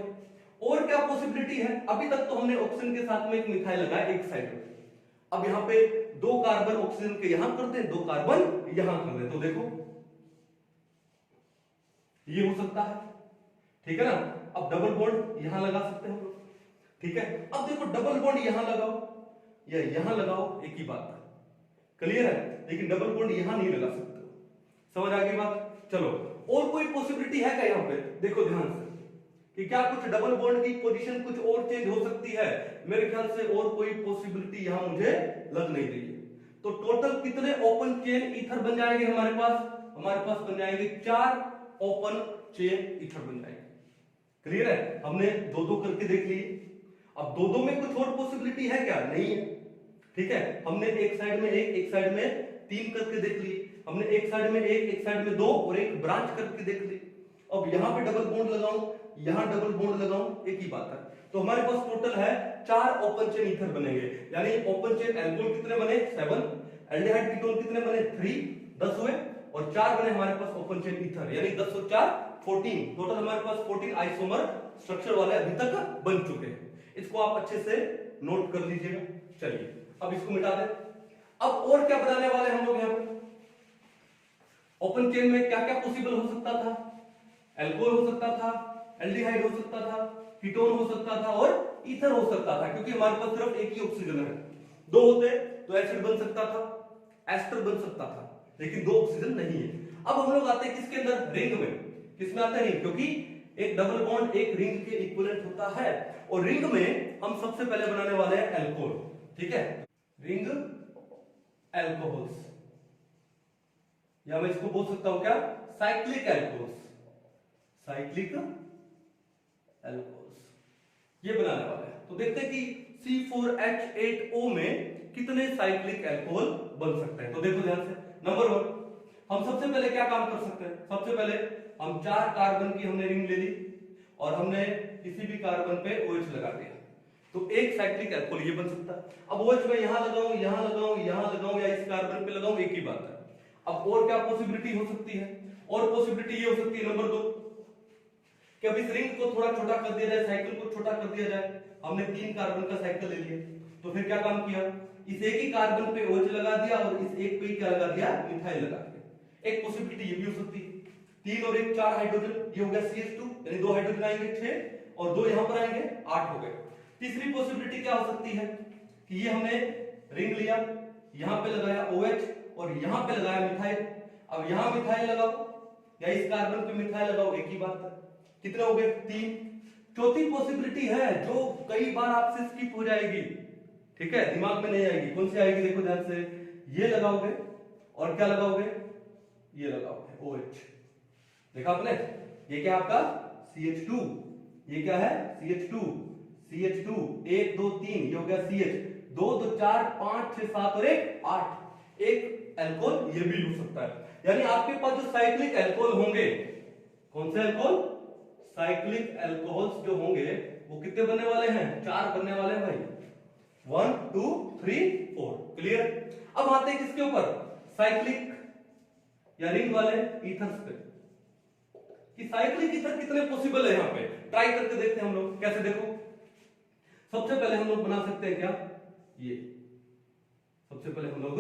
और क्या पॉसिबिलिटी है? अभी तक तो हमने ऑक्सीजन के साथ में एक मिथाइल लगाया एक साइड में, अब यहां पे 2 कार्बन ऑक्सीजन के यहां कर दें, 2 कार्बन यहां कर दें, तो देखो ये हो सकता है, ठीक है ना। अब डबल बॉन्ड यहां लगा सकते हैं हम लोग, ठीक है। अब देखो डबल बॉन्ड यहां लगाओ या यहां लगाओ, एक ही बात है, क्लियर है, लेकिन डबल बॉन्ड यहां नहीं लगा सकते, समझ आ गई बात। चलो, और कोई पॉसिबिलिटी है क्या यहां पे? देखो ध्यान से कि क्या कुछ डबल बॉन्ड की पोजीशन कुछ और चेंज हो सकती है? मेरे ख्याल से और कोई पॉसिबिलिटी यहां मुझे लग नहीं रही है। तो टोटल कितने ओपन चेन ईथर बन जाएंगे हमारे पास? हमारे पास बन जाएंगे 4 ओपन चेन ईथर बन जाएंगे। क्लियर है, हमने 2 2 करके देख लिए। अब 2 2 में कुछ और पॉसिबिलिटी है क्या? नहीं है, ठीक है। हमने एक साइड में एक साइड में 3 करके देख लिए, हमने एक साइड में एक साइड में 2 और एक ब्रांच करके देख ली। अब यहां पे डबल बॉन्ड लगाऊं, यहां डबल बॉन्ड लगाऊं, एक ही बात है। तो हमारे पास टोटल है 4 ओपन चेन ईथर बनेंगे, यानी ओपन चेन अल्कोहल कितने बने? 7, एल्डिहाइड कीटोन कितने बने? 3, 10 हुए, और 4 बने हमारे पास ओपन चेन ईथर, यानी 10 और 4 14। टोटल हमारे पास 14 आइसोमर स्ट्रक्चर वाले अभी तक बन चुके हैं। इसको आप अच्छे से नोट कर लीजिएगा। चलिए अब इसको मिटा दें। अब और क्या बनाने वाले हम लोग यहां पे? ओपन चेन में क्या क्या पॉसिबल हो सकता था? अल्कोहल हो सकता था, एल्डिहाइड हो सकता था, कीटोन हो सकता था, और ईथर हो सकता था, क्योंकि हमारे पास सिर्फ एक ही ऑक्सीजन है। 2 होते तो एसिड बन सकता था, एस्टर बन सकता था, लेकिन 2 ऑक्सीजन नहीं है। अब हम लोग आते हैं किसके अंदर? रिंग में। किसमें आते हैं? क्योंकि एक डबल बॉन्ड एक रिंग के इक्विवेलेंट होता है, और रिंग में हम सबसे पहले बनाने वाले हैं अल्कोहल, ठीक है, रिंग अल्कोहल्स, या मैं इसको बोल सकता हूं क्या? साइक्लिक अल्कोहल्स, साइक्लिक अल्कोहल्स, ये बनाने वाले हैं। तो देखते हैं कि C4H8O में कितने साइक्लिक अल्कोहल बन सकते हैं। तो देखो ध्यान से, नंबर 1, हम सबसे पहले क्या काम कर सकते हैं? सबसे पहले हम 4 कार्बन की हमने रिंग ले ली, और हमने किसी भी कार्बन पे OH लगा दिया, तो एक साइक्लिक अल्कोहल ये बन सकता है। अब OH में यहां लगाऊं, यहां लगाऊं, यहां लगाऊं, या इस कार्बन पे लगाऊं, एक ही बात है। अब और क्या पॉसिबिलिटी हो सकती है? और पॉसिबिलिटी ये हो सकती है नंबर 2 कि अब इस रिंग को थोड़ा छोटा कर दिया जाए, साइकिल को छोटा कर दिया जाए। हमने 3 कार्बन का साइकिल ले लिया, तो फिर क्या काम किया? इस एक ही कार्बन पे OH लगा दिया, और इस एक पे क्या लगा दिया? मिथाइल लगा दिया। एक पॉसिबिलिटी ये भी हो सकती है। 3 और 1 4 हाइड्रोजन, ये हो गया CH2, यानी 2 हाइड्रोजन आएंगे 6, और 2 यहां पर आएंगे 8 हो गए। तीसरी पॉसिबिलिटी क्या हो सकती है कि ये हमने रिंग लिया, यहां पे लगाया OH, और यहां पे लगाया मिथाइल। अब यहां मिथाइल लगाओ या इस कार्बन पे मिथाइल लगाओ, एक ही बात है। कितने हो गए? 3। चौथी पॉसिबिलिटी है जो कई बार आपसे स्किप हो जाएगी, ठीक है, दिमाग में नहीं आएगी। कौन सी आएगी? देखो ध्यान से, ये लगाओगे, और क्या लगाओगे? ये लगाओगे OH। देखा आपने? ये क्या आपका CH2, ये क्या है? CH2, CH2, 1 2 3, ये हो गया CH, 2 2 4 5 6 7 और 1 8, एक अल्कोहल ये भी हो सकता है। यानी आपके पास जो साइक्लिक अल्कोहल होंगे, कौन से अल्कोहल? साइक्लिक अल्कोहल्स जो होंगे वो कितने बनने वाले हैं? 4 बनने वाले हैं भाई, 1 2 3 4। क्लियर? अब आते हैं किसके ऊपर? साइक्लिक या रिंग वाले ईथर्स पे, कि साइक्लिक ईथर कितने पॉसिबल है। यहां पे ट्राई करके देखते हैं हम लोग। कैसे? देखो, सबसे पहले हम लोग बना सकते हैं क्या? ये सबसे पहले हम लोग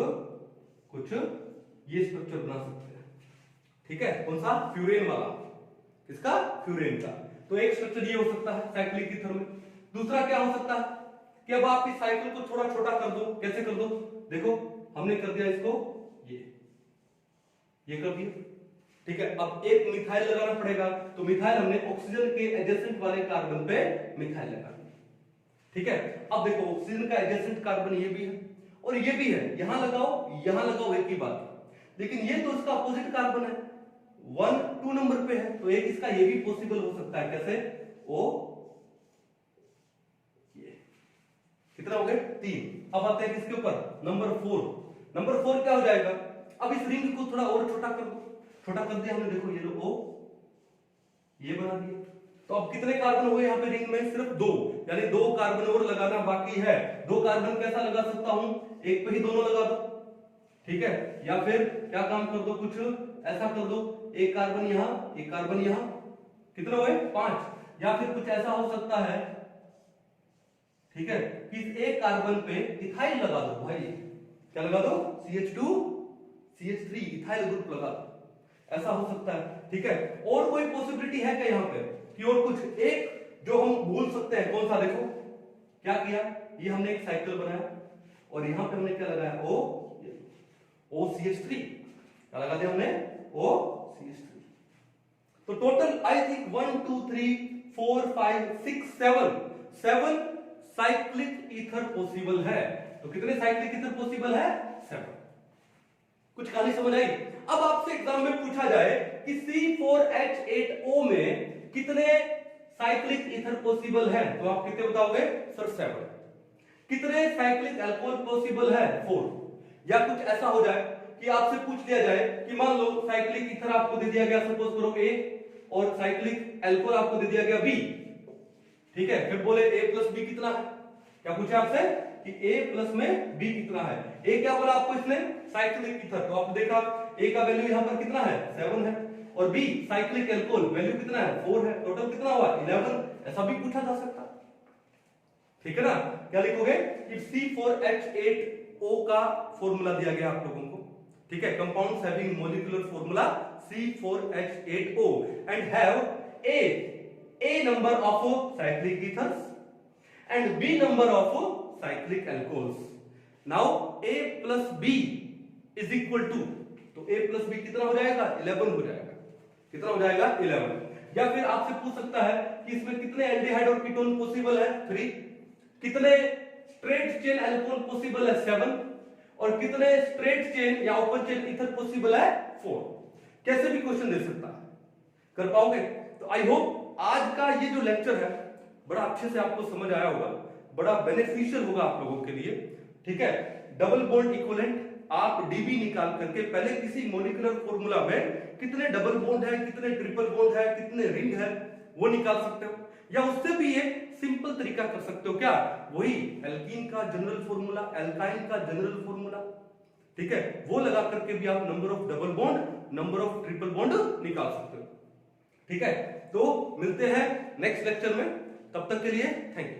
कुछ ये स्ट्रक्चर बना सकते हैं, ठीक है। कौन सा? फ्यूरेन वाला। किसका? फ्यूरेन का। तो एक स्ट्रक्चर ये हो सकता है साइक्लिक ईथर में। दूसरा क्या हो सकता है कि अब आप इस साइकिल को थोड़ा छोटा कर दो। कैसे कर दो? देखो हमने कर दिया इसको ये कर दिया, ठीक है। अब एक मिथाइल लगाना पड़ेगा, तो मिथाइल हमने ऑक्सीजन के एडजेसेंट वाले कार्बन पे मिथाइल लगा दिया, ठीक है। अब देखो ऑक्सीजन का एडजेसेंट कार्बन ये भी है और ये भी है, यहां लगाओ एक ही बात, लेकिन ये तो इसका अपोजिट कार्बन है, 1 2 नंबर पे है, तो एक इसका ये भी पॉसिबल हो सकता है। कैसे? ओ ये कितना हो गए? 3। अब आते हैं किसके ऊपर? नंबर 4। नंबर 4 क्या हो जाएगा? अब इस रिंग को थोड़ा और छोटा कर दो। छोटा कर दिया हमने, देखो ये लो ओ ये बना दिया। तो अब कितने कार्बन हुए यहाँ पे रिंग में? सिर्फ 2, यानी 2 कार्बन और लगाना बाकी है। 2 कार्बन कैसा लगा सकता हूं? एक पे ही दोनों लगा दो, ठीक है। या फिर क्या काम कर दो, कुछ ऐसा कर दो, एक कार्बन यहां एक कार्बन यहां, कितने हुए? 5। या फिर कुछ ऐसा हो सकता है, ठीक है, कि इस एक कार्बन पे इथाइल लगा दो भाई। क्या लगा दो? CH2 CH3 इथाइल ग्रुप लगा दो, ऐसा हो सकता है, ठीक है। और कोई पॉसिबिलिटी है क्या यहाँ पे कि और कुछ एक जो हम भूल सकते हैं? कौन सा? देखो क्या किया, ये हमने एक साइकिल बनाया और यहां पे हमने क्या लगाया? OCH3 क्या लगा दिया हमने? OCH3। तो total I think 1 2 3 4 5 6 7 cyclic ether possible है। तो कितने साइक्लिक ईथर पॉसिबल है? 7। कुछ कहानी समझ आई? अब आपसे एग्जाम में पूछा जाए कि C4H8O में कितने साइक्लिक ईथर पॉसिबल है, तो आप कितने बताओगे? सर 7। कितने साइक्लिक अल्कोहल पॉसिबल है? 4। या कुछ ऐसा हो जाए कि आपसे पूछ लिया जाए कि मान लो साइक्लिक ईथर आपको दे दिया गया, सपोज करो A, और साइक्लिक अल्कोहल आपको दे दिया गया B, ठीक है। फिर बोले A प्लस B कितना है? क्या पूछा आपसे कि A प्लस में B कितना है? A क्या बोला आपको इसने? Cyclic ether. तो आपने देखा A का वैल्यू यहां पर कितना है? 7 है, और B साइक्लिक अल्कोहल वैल्यू कितना है? 4 है। टोटल कितना हुआ? 11। ऐसा भी पूछा जा सकता, ठीक है ना। क्या लिखोगे कि C4H8O का फॉर्मूला दिया गया आप लोगों को, ठीक है। Compounds having molecular formula C4H8O and have A number of cyclic ethers and B number of cyclic alcohols. Now A plus B is equal to, तो A plus B कितना हो जाएगा? 11 हो जाएगा। कितना हो जाएगा? 11। या फिर आपसे पूछ सकता है कि इसमें कितने एल्डिहाइड और कीटोन पॉसिबल है? 3। कितने स्ट्रेट चेन अल्कोहल पॉसिबल है? 7। और कितने स्ट्रेट चेन या ओपन चेन ईथर पॉसिबल है? 4। कैसे भी क्वेश्चन दे सकता है, कर पाओगे? तो आई होप आज का ये जो लेक्चर है बड़ा अच्छे से आपको समझ आया होगा, बड़ा बेनिफिशियल होगा आप लोगों के लिए, ठीक है। डबल बॉन्ड इक्विवेलेंट आप डीबी निकाल करके पहले किसी मॉलिक्यूलर फॉर्मूला में कितने डबल बॉन्ड है, कितने ट्रिपल बॉन्ड है, कितने रिंग है, वो निकाल सकते हो। या उससे भी ये सिंपल तरीका कर सकते हो, क्या? वही एल्कीन का जनरल फॉर्मूला, एल्काइन का जनरल फॉर्मूला, ठीक है, वो लगा करके भी आप number of double bond, number of triple bond निकाल सकते हो, ठीक है। तो मिलते हैं नेक्स्ट लेक्चर में, तब तक के लिए थैंक यू।